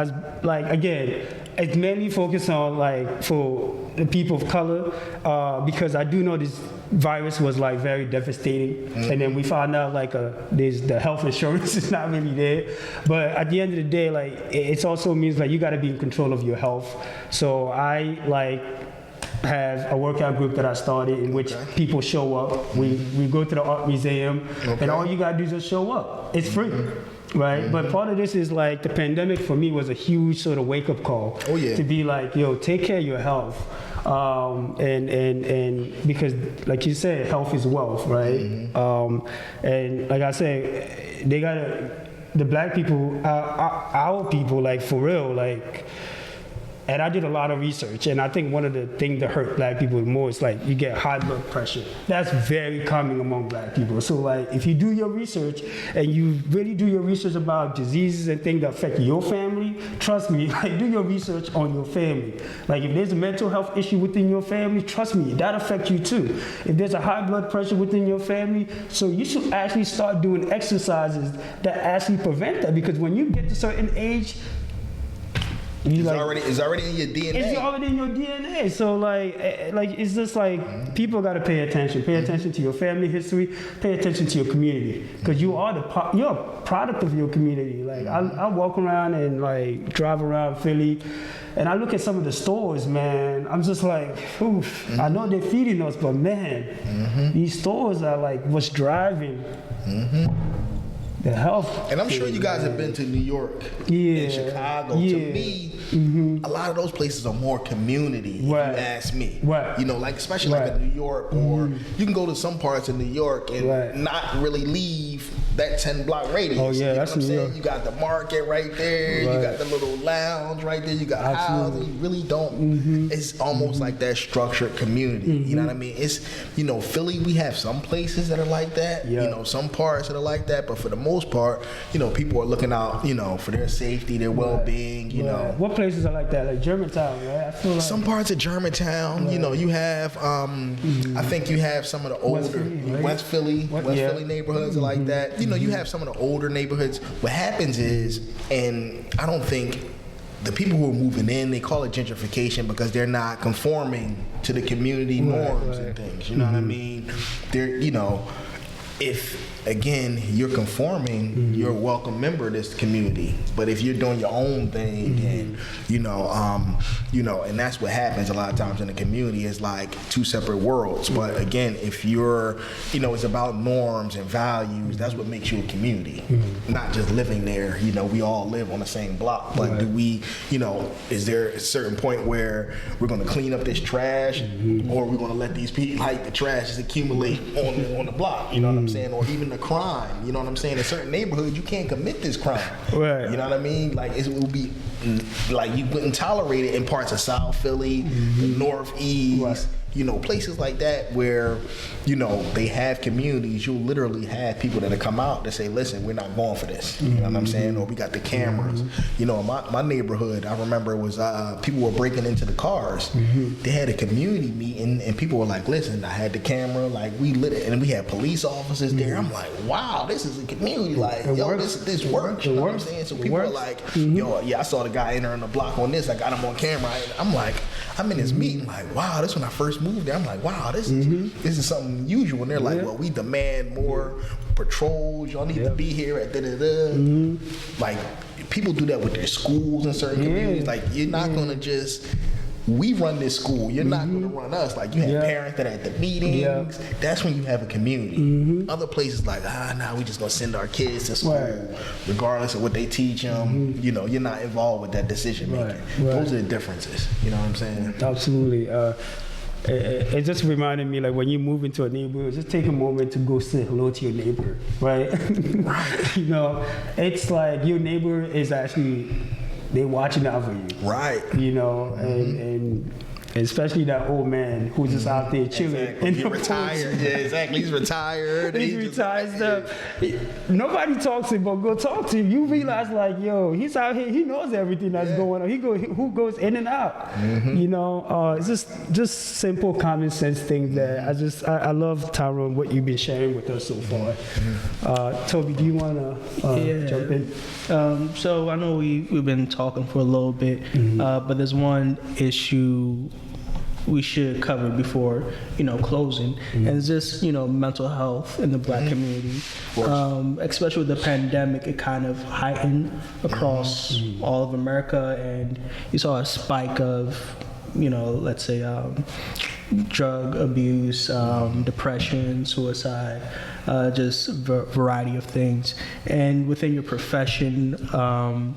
again, it's mainly focused on like for the people of color, because I do know this virus was like very devastating, and then we found out like there's the health insurance is not really there, but at the end of the day, like, it also means like you got to be in control of your health. So I like have a workout group that I started in which people show up. We go to the art museum, and all you gotta do is just show up. It's free. Right, but part of this is like the pandemic for me was a huge sort of wake up call. To be like, yo, take care of your health, and because like you said, health is wealth, right? And like I said, they gotta, the black people, our people, like for real, like. And I did a lot of research, and I think one of the things that hurt black people more is like you get high blood pressure. That's very common among black people. So like if you do your research and you really do your research about diseases and things that affect your family, trust me, like do your research on your family. Like if there's a mental health issue within your family, trust me, that affects you too. If there's a high blood pressure within your family, so you should actually start doing exercises that actually prevent that, because when you get to a certain age,
it's already in your DNA.
It's already in your DNA. So like it's just like people got to pay attention. Pay attention to your family history. Pay attention to your community, because you're a product of your community. Like I walk around and like drive around Philly, and I look at some of the stores, man. I'm just like, oof. I know they're feeding us, but man, these stores are like what's driving. The health.
And I'm sure you guys have been to New York and Chicago. To me, a lot of those places are more community, if you ask me. You know, like especially like in New York, or you can go to some parts of New York and not really leave that 10-block radius.
Oh yeah,
you know
that's
what I'm
New
saying?
York.
You got the market right there. You got the little lounge right there. You got houses. You really don't. It's almost like that structured community. You know what I mean? It's, you know, Philly. We have some places that are like that. You know, some parts that are like that. But for the most part, you know, people are looking out, you know, for their safety, their well-being. You know,
what places are like that? Like Germantown, right? I feel like
some parts of Germantown. You know, you have. I think you have some of the older West Philly neighborhoods are like that. You know, you have some of the older neighborhoods. What happens is, and I don't think the people who are moving in, they call it gentrification because they're not conforming to the community norms and things. You know what I mean? They're, you know, if again you're conforming, you're a welcome member of this community. But if you're doing your own thing, and you know, and that's what happens a lot of times in the community, is like two separate worlds. But again, if you're, you know, it's about norms and values. That's what makes you a community, not just living there. You know, we all live on the same block, but do we, you know, is there a certain point where we're going to clean up this trash, or we're going to let these people, like the trash, just accumulate on the block? You know what I'm saying? Or even the crime, you know what I'm saying? In certain neighborhoods, you can't commit this crime.
Right.
You know what I mean? Like, it would be, like, you wouldn't tolerate it in parts of South Philly, the Northeast.
Right.
You know, places like that where, you know, they have communities. You'll literally have people that come out that say, listen, we're not going for this. You know what I'm saying? Or we got the cameras. You know, my neighborhood, I remember it was people were breaking into the cars. They had a community meeting and people were like, listen, I had the camera, like we lit it, and we had police officers there. I'm like, wow, this is a community. Like, yo, this works. You know what I'm saying? So people are like, yo, yeah, I saw the guy entering the block on this. I got him on camera. I'm like, I'm in this meeting like, wow, this when I first moved there. I'm like, wow, this is something unusual. And they're like, well, we demand more patrols. Y'all need to be here at da-da-da. Like, people do that with their schools in certain communities. Like, you're not going to just... We run this school. You're not going to run us. Like, you have parents that are at the meetings. That's when you have a community. Other places like, nah, we just going to send our kids to school, regardless of what they teach them. You know, you're not involved with that decision making. Those are the differences. You know what I'm saying?
Absolutely. It just reminded me, like, when you move into a neighborhood, just take a moment to go say hello to your neighbor, right? You know, it's like your neighbor is actually... They watching out for you,
right?
You know, and especially that old man who's just out there chilling.
Exactly. He's retired. Yeah, exactly. He's retired.
He's retired stuff. Nobody talks to him, but go talk to him. You realize, like, yo, he's out here. He knows everything that's going on. Who goes in and out. You know, it's just simple common sense things that I love, Tyrone, what you've been sharing with us so far. Toby, do you want to jump in?
So I know we've been talking for a little bit, but there's one issue we should cover before, you know, closing, and it's just, you know, mental health in the Black community. Especially with the pandemic, it kind of heightened across all of America, and you saw a spike of, you know, let's say drug abuse, depression, suicide, just variety of things. And within your profession, how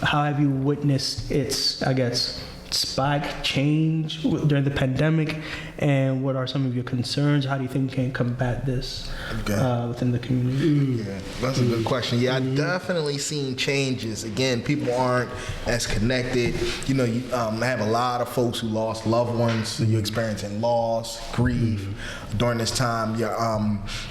have you witnessed its, I guess, spike change during the pandemic, and what are some of your concerns? How do you think you can combat this within the community?
Yeah, that's a good question. Yeah, I've definitely seen changes. Again, people aren't as connected. You know, you have a lot of folks who lost loved ones, so you're experiencing loss, grief during this time.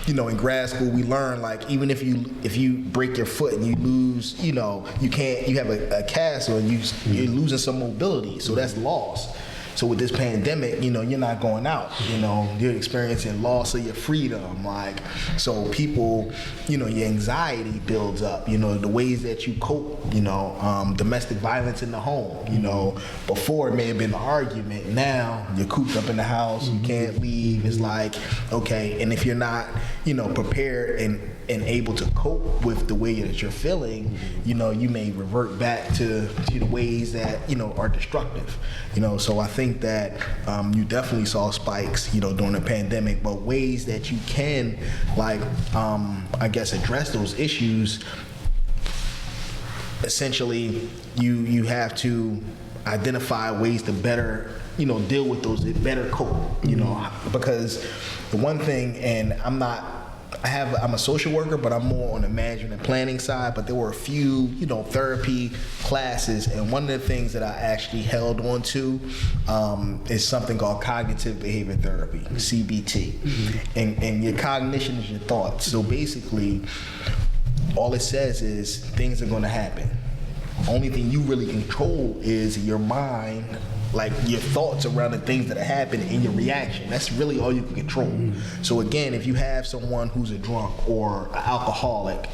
You know, in grad school, we learn, like, even if you break your foot and you lose, you know, you have a cast, or you're losing some mobility, so that's loss. So with this pandemic, you know, you're not going out, you know, you're experiencing loss of your freedom. Like, so people, you know, your anxiety builds up, you know, the ways that you cope, you know, domestic violence in the home, you know, before it may have been an argument. Now you're cooped up in the house, you can't leave. It's like, okay. And if you're not, you know, prepared and able to cope with the way that you're feeling, you know, you may revert back to the ways that, you know, are destructive, you know. So I think that you definitely saw spikes, you know, during the pandemic, but ways that you can, like, I guess, address those issues. Essentially, you have to identify ways to better, you know, deal with those, better cope, you know, because the one thing, and I'm a social worker, but I'm more on the management and planning side, but there were a few, you know, therapy classes, and one of the things that I actually held on to is something called cognitive behavior therapy, CBT. And your cognition is your thoughts. So basically, all it says is things are going to happen. Only thing you really control is your mind, like your thoughts around the things that are happening and your reaction. That's really all you can control. So again, if you have someone who's a drunk or an alcoholic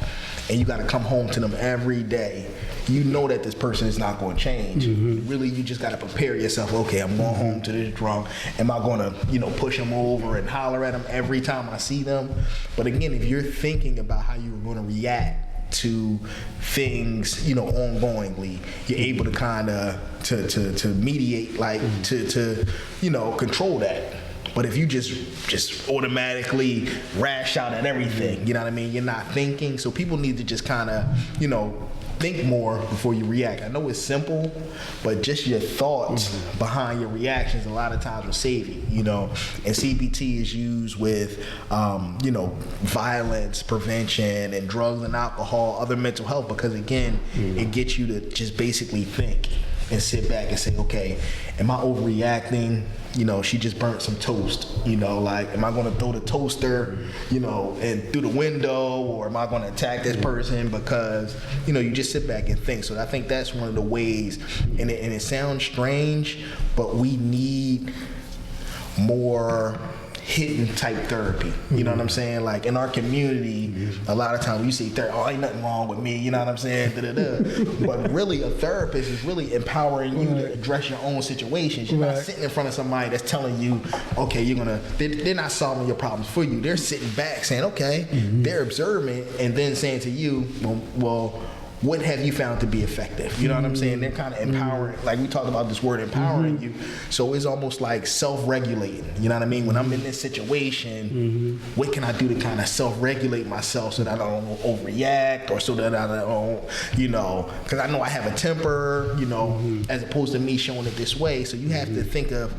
and you got to come home to them every day, you know that this person is not going to change. Really, you just got to prepare yourself. Okay, I'm going home to this drunk. Am I going to, you know, push them over and holler at them every time I see them? But again, if you're thinking about how you're going to react to things, you know, ongoingly, you're able to kind of to mediate, like to you know, control that. But if you just automatically rash out at everything, you know what I mean, you're not thinking. So people need to just kind of, you know, think more before you react. I know it's simple, but just your thoughts behind your reactions a lot of times will save you, you know. And CBT is used with, you know, violence prevention and drugs and alcohol, other mental health, because again, it gets you to just basically think and sit back and say, okay, am I overreacting? You know, she just burnt some toast. You know, like, am I going to throw the toaster, you know, and through the window, or am I going to attack this person? Because, you know, you just sit back and think. So I think that's one of the ways, and it sounds strange, but we need more hidden type therapy. You know what I'm saying? Like in our community, a lot of times you see therapy, oh, ain't nothing wrong with me, you know what I'm saying? But really a therapist is really empowering you to address your own situations. You're not sitting in front of somebody that's telling you, okay, they're not solving your problems for you. They're sitting back saying, okay, they're observing, and then saying to you, well, what have you found to be effective? You know what I'm saying? They're kind of empowering, like we talked about this word empowering you. So it's almost like self-regulating. You know what I mean? When I'm in this situation, what can I do to kind of self-regulate myself so that I don't overreact, or so that I don't, you know, because I know I have a temper, you know, as opposed to me showing it this way. So you have to think of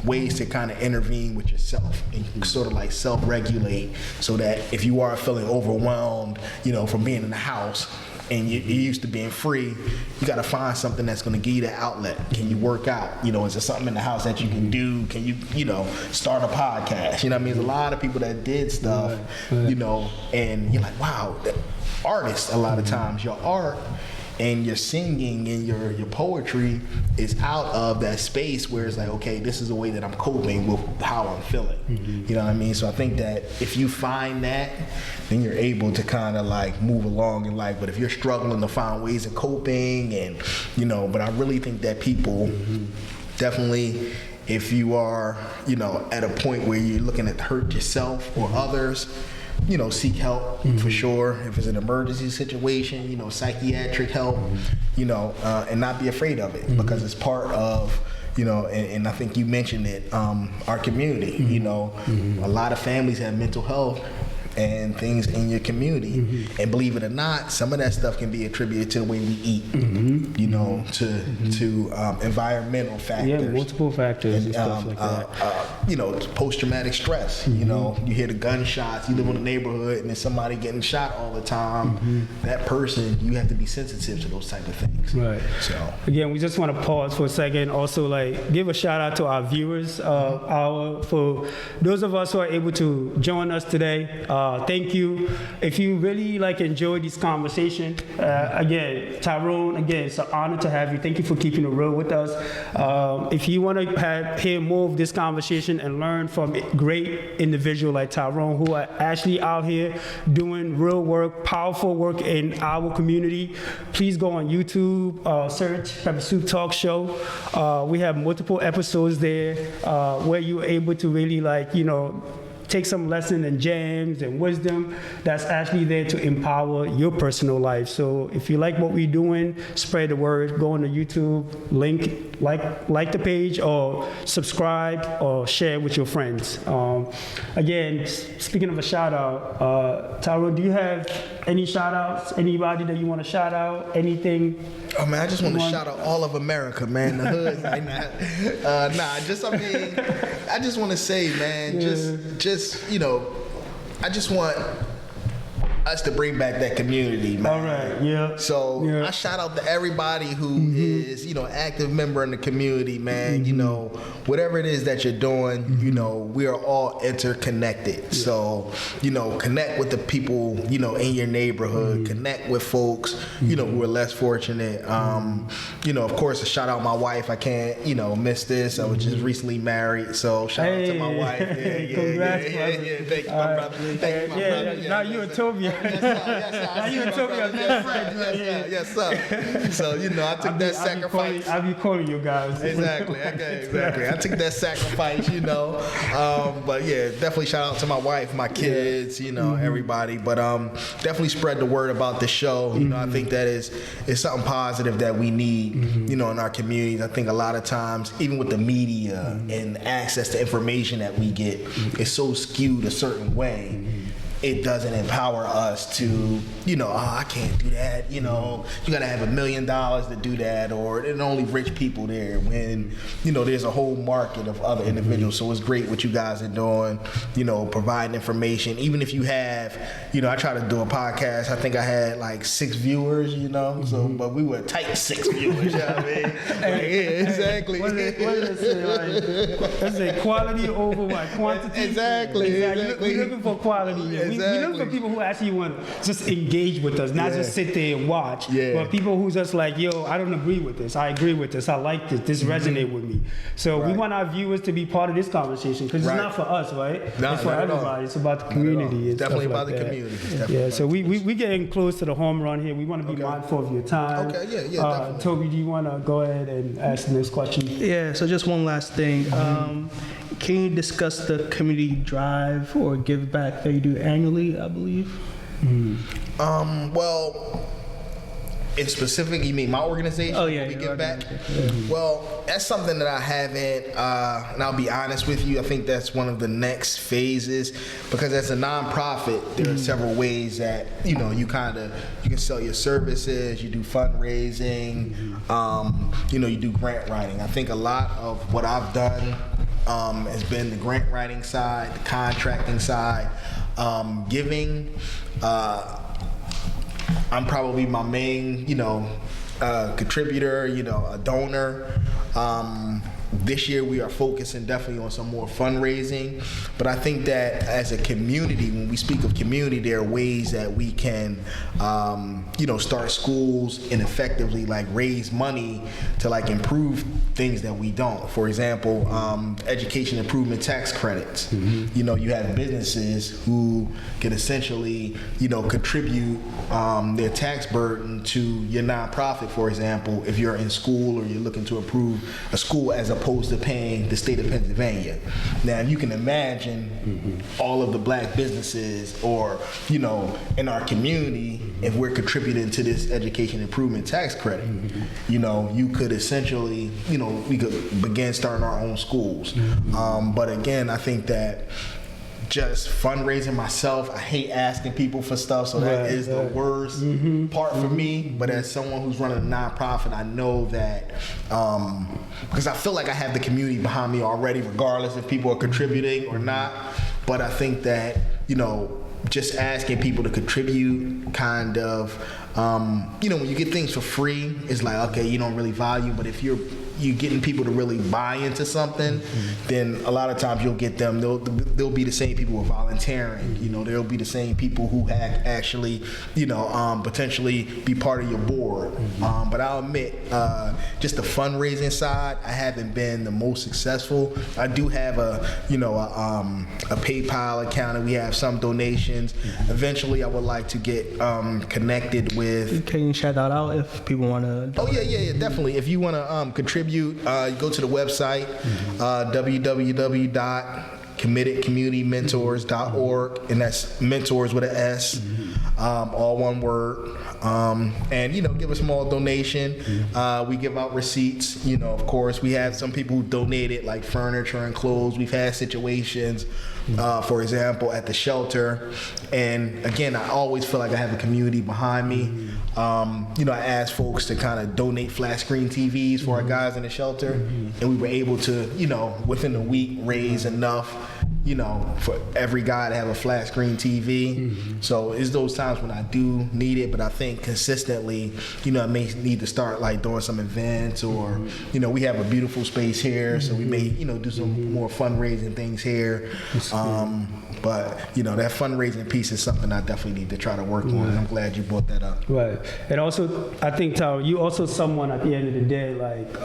ways to kind of intervene with yourself and sort of like self-regulate, so that if you are feeling overwhelmed, you know, from being in the house, and you're used to being free, you got to find something that's going to give you the outlet. Can you work out? You know, is there something in the house that you can do? Can you, you know, start a podcast? You know what I mean? There's a lot of people that did stuff, you know, and you're like, wow, artists, a lot of times, your art and your singing and your poetry is out of that space where it's like, okay, this is a way that I'm coping with how I'm feeling. You know what I mean? So I think that if you find that, then you're able to kind of like move along in life. But if you're struggling to find ways of coping, and, you know, but I really think that people definitely, if you are, you know, at a point where you're looking to hurt yourself or others, you know, seek help for sure. If it's an emergency situation, you know, psychiatric help, you know, and not be afraid of it, because it's part of, you know, and I think you mentioned it, our community. You know, a lot of families have mental health and things in your community, and believe it or not, some of that stuff can be attributed to the way we eat, you know, to environmental factors,
multiple factors and stuff like that.
You know, post-traumatic stress. You know, you hear the gunshots, you live in a neighborhood and there's somebody getting shot all the time. That person, you have to be sensitive to those type of things.
Right.
So
again, we just want to pause for a second. Also, like, give a shout out to our viewers. For those of us who are able to join us today, thank you. If you really like enjoyed this conversation, again, Tyrone, again, it's an honor to have you. Thank you for keeping it real with us. If you want to hear more of this conversation and learn from a great individual like Tyrone, who are actually out here doing real work, powerful work in our community, please go on YouTube, search Pepper Soup Talk Show. We have multiple episodes there where you're able to really, like, you know, take some lesson and gems and wisdom that's actually there to empower your personal life. So if you like what we're doing, spread the word. Go on to YouTube, like the page, or subscribe, or share with your friends. Again, speaking of a shout out, Tyrone, do you have any shout outs? Anybody that you want to shout out? Anything?
Oh man, I just want to shout out all of America, man. The hood. I just want to say, man, just you know, I just want us to bring back that community, man.
All right, yeah.
So I shout out to everybody who is, you know, active member in the community, man. You know, whatever it is that you're doing, you know, we are all interconnected. Yeah. So, you know, connect with the people, you know, in your neighborhood. Connect with folks, you know, who are less fortunate. You know, of course, a shout out my wife. I can't, you know, miss this. I was just recently married, so shout out to my wife.
Congrats,
Thank you, my brother. Thank you, my brother.
Now you and Toby.
Yes, sir. So, you know, I took that sacrifice.
I'll be calling you guys.
Exactly. I took that sacrifice, you know. But yeah, definitely shout out to my wife, my kids, you know, everybody. But definitely spread the word about the show. You know, I think that is something positive that we need, you know, in our communities. I think a lot of times, even with the media and access to information that we get, it's so skewed a certain way. it doesn't empower us to, I can't do that. You got to have $1 million to do that, or there's only rich people there, when, there's a whole market of other individuals. So it's great what you guys are doing, providing information. Even if you have, I try to do a podcast, I think I had like 6 viewers, so, but we were tight 6 viewers, you know what I mean? Exactly.
What did it say? Like, let's say quality over what? Quantity?
Exactly.
We're looking for quality.
Exactly.
We're looking for people who actually want to just engage with us, not just sit there and watch, but people who just like, yo, I don't agree with this. I agree with this. I like this. This resonates with me. So we want our viewers to be part of this conversation, because it's not for us, right?
No,
it's for everybody. It's about the community.
It's definitely about the community.
So we getting close to the home run here. We want to be mindful of your time.
Okay, definitely.
Toby, do you want to go ahead and ask the next question?
Yeah, so just one last thing. Can you discuss the community drive or give back that you do annually, I believe?
Well, in specific, you mean my organization?
Oh, yeah.
We give back? Well, that's something that I haven't, and I'll be honest with you, I think that's one of the next phases, because as a nonprofit, there are several ways that, you can sell your services, you do fundraising, you do grant writing. I think a lot of what I've done has been the grant writing side, the contracting side, giving. I'm probably my main, contributor, a donor. This year we are focusing definitely on some more fundraising, but I think that as a community, when we speak of community, there are ways that we can, start schools and effectively like raise money to like improve things that we don't. For example, education improvement tax credits. You have businesses who can essentially, contribute their tax burden to your nonprofit. For example, if you're in school or you're looking to improve a school as opposed to paying the state of Pennsylvania. Now, you can imagine all of the black businesses or, in our community, if we're contributing to this education improvement tax credit, you could essentially, we could begin starting our own schools. But again, I think that just fundraising myself, I hate asking people for stuff, so that is the worst part for me. But as someone who's running a nonprofit, I know that because I feel like I have the community behind me already, regardless if people are contributing or not. But I think that, just asking people to contribute kind of, when you get things for free, it's like, okay, you don't really value, but if you're getting people to really buy into something, then a lot of times you'll get them, they'll be the same people who are volunteering, they'll be the same people who actually, potentially be part of your board. But I'll admit, just the fundraising side, I haven't been the most successful. I do have a PayPal account, and we have some donations. Eventually, I would like to get connected with.
Can you shout that out if people want to?
Oh yeah, definitely. If you want to contribute, you go to the website, www.committedcommunitymentors.org, and that's mentors with an S, all one word. And give a small donation. We give out receipts. Of course, we have some people who donated like furniture and clothes. We've had situations, for example, at the shelter. And again, I always feel like I have a community behind me. I asked folks to kind of donate flat screen TVs for our guys in the shelter, and we were able to, within a week, raise enough, for every guy to have a flat screen TV. So it's those times when I do need it, but I think consistently, I may need to start like doing some events, or, we have a beautiful space here, so we may, do some more fundraising things here. But that fundraising piece is something I definitely need to try to work on, and I'm glad you brought that up.
Right, and also I think, Tyrone, you also someone at the end of the day like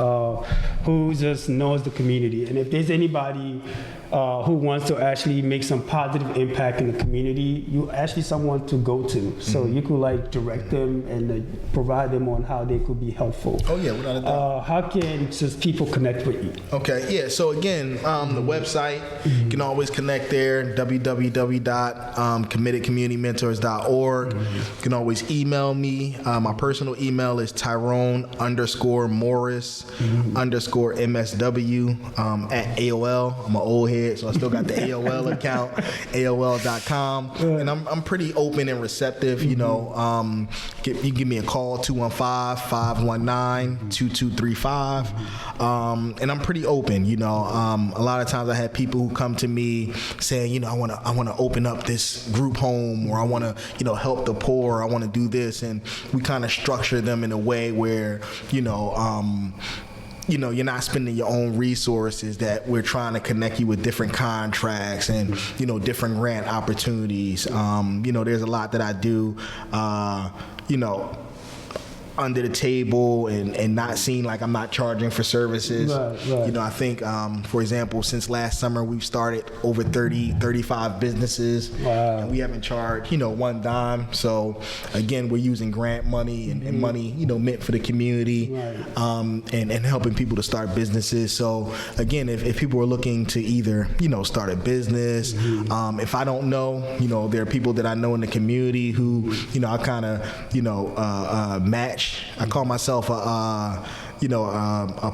who just knows the community, and if there's anybody who wants to actually make some positive impact in the community, you actually someone to go to, so you could like direct them and provide them on how they could be helpful.
Oh yeah, without a doubt.
How can just people connect with you?
Okay, yeah. So again, the website, you can always connect there. www.committedcommunitymentors.org. You can always email me. My personal email is Tyrone_Morris_MSW at AOL. I'm an old head. head, so I still got the AOL account, AOL.com, and I'm pretty open and receptive. You know, you give me a call 215-519-2235, and I'm pretty open. You know, a lot of times I have people who come to me saying, you know, I want to open up this group home, or I want to, you know, help the poor. I want to do this, and we kind of structure them in a way where, you know, you're not spending your own resources, that we're trying to connect you with different contracts and, you know, different grant opportunities. You know, there's a lot that I do, you know, under the table and not seeing like I'm not charging for services.
Right.
You know, I think, for example, since last summer, we've started over 35 businesses.
Wow.
And we haven't charged, you know, one dime. So again, we're using grant money and money, you know, meant for the community, and helping people to start businesses. So again, if people are looking to either, you know, start a business, if I don't know, you know, there are people that I know in the community who, you know, I kind of, you know, match. I call myself a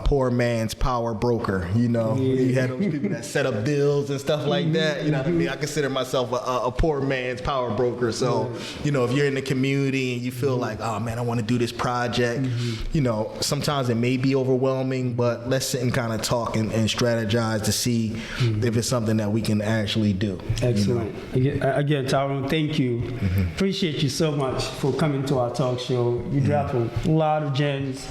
poor man's power broker. You know, you had those people that set up deals and stuff like that. You know what I mean? I consider myself a poor man's power broker. So, you know, if you're in the community and you feel like, oh man, I want to do this project, you know, sometimes it may be overwhelming, but let's sit and kind of talk and strategize to see if it's something that we can actually do.
Excellent. You know? Again, Tyrone, thank you. Appreciate you so much for coming to our talk show. You dropped a lot of gems.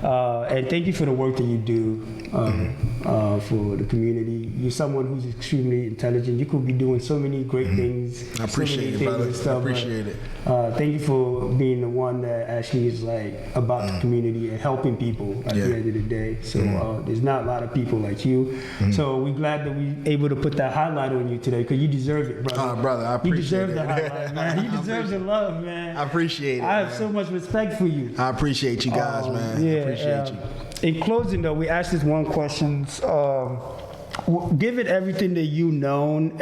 And thank you for the work that you do for the community. You're someone who's extremely intelligent. You could be doing so many great things.
I appreciate it, brother. I appreciate it.
Thank you for being the one that actually is like about the community and helping people at the end of the day. So there's not a lot of people like you. So we're glad that we're able to put that highlight on you today, because you deserve it, brother.
Brother, I appreciate it.
You deserve the highlight, man. You deserve the love, man.
I appreciate it.
I have so much respect for you.
I appreciate you guys, man.
Yeah,
I appreciate you.
In closing, though, we asked this one question. Given everything that you known,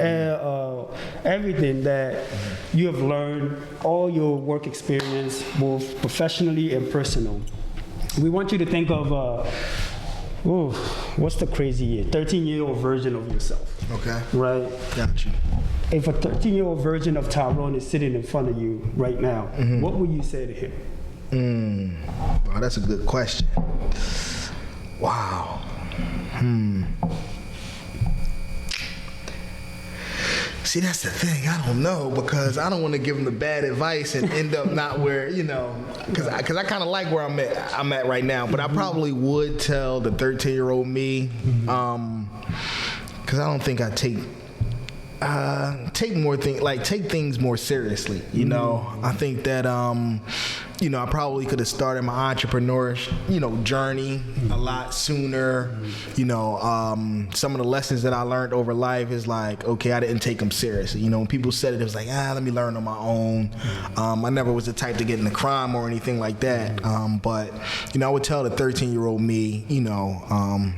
everything that you have learned, all your work experience, both professionally and personal, we want you to think of, what's the crazy year? 13-year-old version of yourself. Okay. Right?
Got you.
If a 13-year-old version of Tyrone is sitting in front of you right now, what would you say to him?
Wow, that's a good question. Wow. See, that's the thing. I don't know, because I don't want to give him the bad advice and end up not where, you know, because I kind of like where I'm at right now. But I probably would tell the 13-year-old me, because I don't think I take things more seriously. You know, I think that you know, I probably could have started my entrepreneurial, you know, journey a lot sooner. You know, some of the lessons that I learned over life is like, okay, I didn't take them seriously. You know, when people said it was like, let me learn on my own. I never was the type to get into crime or anything like that. But, you know, I would tell the 13-year-old me, you know,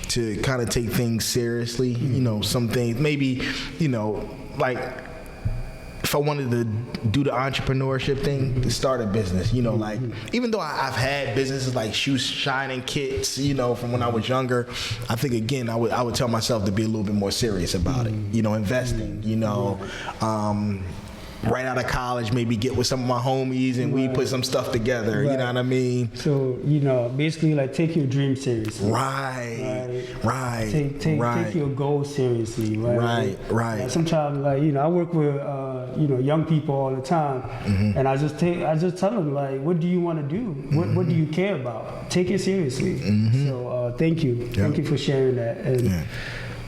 to kind of take things seriously. You know, some things, maybe, you know, like, if I wanted to do the entrepreneurship thing, to start a business, you know, like, even though I've had businesses like shoe shining kits, you know, from when I was younger, I think, again, I would tell myself to be a little bit more serious about it, you know, investing, you know, right out of college, maybe get with some of my homies and we put some stuff together, you know what I mean?
So, you know, basically like take your dream seriously.
Right.
Take your goals seriously, right? Like sometimes, like, you know, I work with, you know, young people all the time, and I just tell them, like, what do you want to do? What do you care about? Take it seriously. So thank you. Thank you for sharing that. And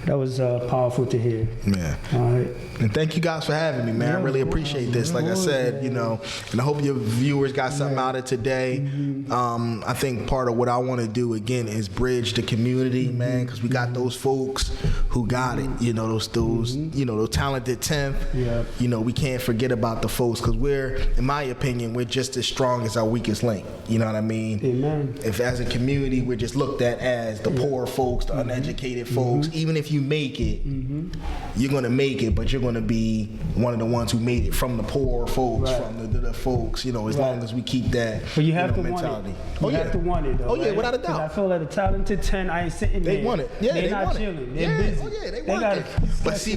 that was powerful to hear.
Yeah.
All right.
And thank you guys for having me, man. I really appreciate this. Like I said, you know, and I hope your viewers got something out of today. I think part of what I want to do, again, is bridge the community, man, because we got those folks who got it. You know, those you know, those talented 10th. Yeah. You know, we can't forget about the folks, because we're, in my opinion, we're just as strong as our weakest link. You know what I mean?
Amen.
If as a community we're just looked at as the poor folks, the uneducated folks, even if you make it, you're gonna make it, but you're gonna be one of the ones who made it from the poor folks,
Right.
from the folks. As
Right.
long as we keep that,
But you have to
mentality.
want it. You have to want it, though.
Oh yeah,
right?
without a
'Cause
doubt.
I feel like the talented 10, I ain't sitting there.
They want it. Yeah,
they're
they
not
want
chilling.
it.
They're
Yeah.
busy.
Oh yeah, they
They
working.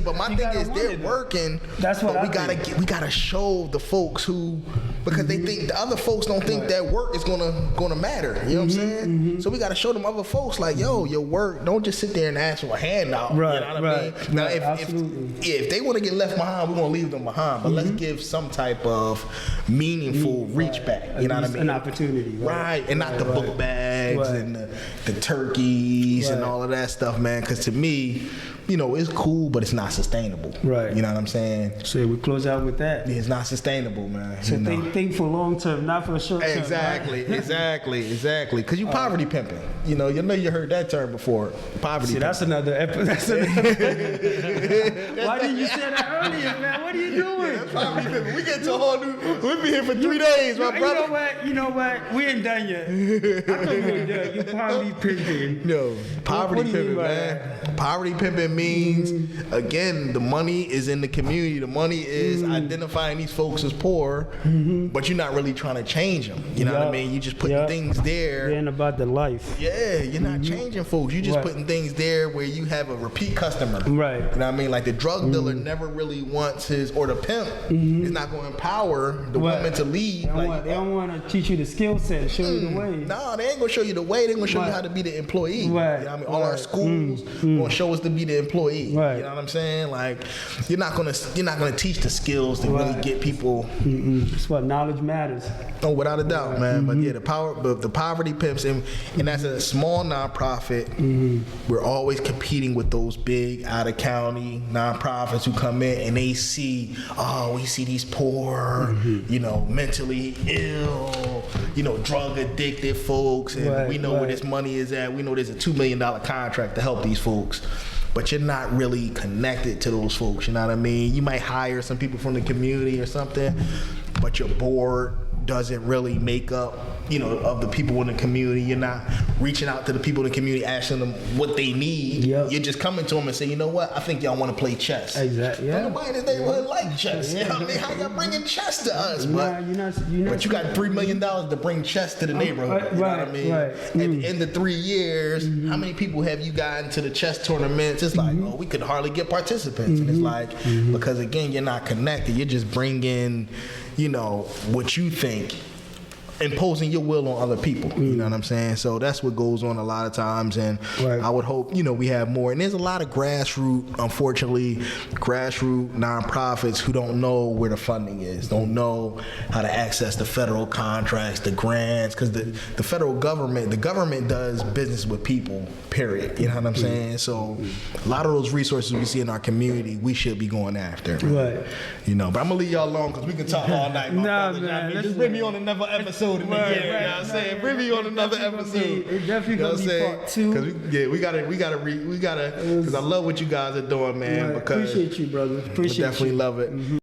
But my
you
thing
gotta
is
want
they're
it, though.
working.
That's what
but
I think.
we gotta show the folks who, because they think the other folks don't think that work is gonna matter. You know what I'm saying? So we gotta show them other folks like, yo, your work. Don't just sit there and ask for a handout.
Right,
You know what I mean?
right,
Now
right,
if
absolutely.
if they want to get left behind, we're gonna leave them behind. But let's give some type of meaningful reach back. You know what I mean?
An opportunity.
Right, and not the
Right.
book bags
Right.
and the turkeys and
Right.
all of that stuff, man. Because to me, it's cool, but it's not sustainable.
Right.
You know what I'm saying?
So we close out with that.
It's not sustainable, man.
So think for long term, not for short term.
Exactly. Because you poverty pimping. You heard that term before. Poverty.
See, that's another episode. Why didn't you say that earlier, man? What are you doing?
Poverty pimping. We get to a whole new. We'll be here for 3 days, my brother.
You know what? We ain't done yet. I thought we were done. You poverty pimping.
No, poverty
what do you
pimping,
mean by
man. Poverty pimping means, again, the money is in the community. The money is identifying these folks as poor, but you're not really trying to change them. You know what I mean? You just putting things there.
It ain't about the life.
Yeah, you're not changing folks. You're just putting things there where you have a repeat customer.
Right.
You know what I mean? Like the drug dealer never really wants or the pimp is not going to empower the woman to lead.
They don't want to teach you the skill set and show you the way.
No, they ain't gonna show you the way. They gonna show you how to be the employee.
Right.
You know what I mean? All our schools gonna show us to be the employee.
Right.
You know what I'm saying? Like you're not gonna teach the skills to really get people.
That's what knowledge matters.
Oh, without a doubt, man. But yeah, the poverty pimps, and as a small nonprofit, we're always competing with those big out of county nonprofits who come in and they see, we see these poor, mentally ill, drug addicted folks, and we know where this money is at. We know there's a $2 million contract to help these folks. But you're not really connected to those folks, you know what I mean? You might hire some people from the community or something, but your board doesn't really make up, of the people in the community. You're not reaching out to the people in the community, asking them what they need.
Yep.
You're just coming to them and say, you know what, I think y'all want to play chess.
Exactly. Yeah.
Nobody in this neighborhood like chess. You know what I mean? How y'all bringing chess to us? But you got $3 million to bring chess to the neighborhood. You know what I mean?
Right.
At the end of 3 years, how many people have you gotten to the chess tournaments? It's like, we could hardly get participants. And it's like, because again, you're not connected. You're just bringing, what you think, imposing your will on other people. You know what I'm saying? So that's what goes on a lot of times, and I would hope we have more. And there's a lot of unfortunately grassroots nonprofits who don't know where the funding is, don't know how to access the federal contracts, the grants, because the federal government, does business with people, period. You know what I'm saying? So a lot of those resources we see in our community, we should be going after.
Right.
But I'm gonna leave y'all alone because we can talk all night.
Nah,
brother.
man,
Just bring me on another episode in the year. You know what I'm saying? Bring me on another episode.
It definitely gonna be part 2.
Because I love what you guys are doing, man.
Right.
Because
Appreciate you, brother.
I
Appreciate
definitely
you.
love it.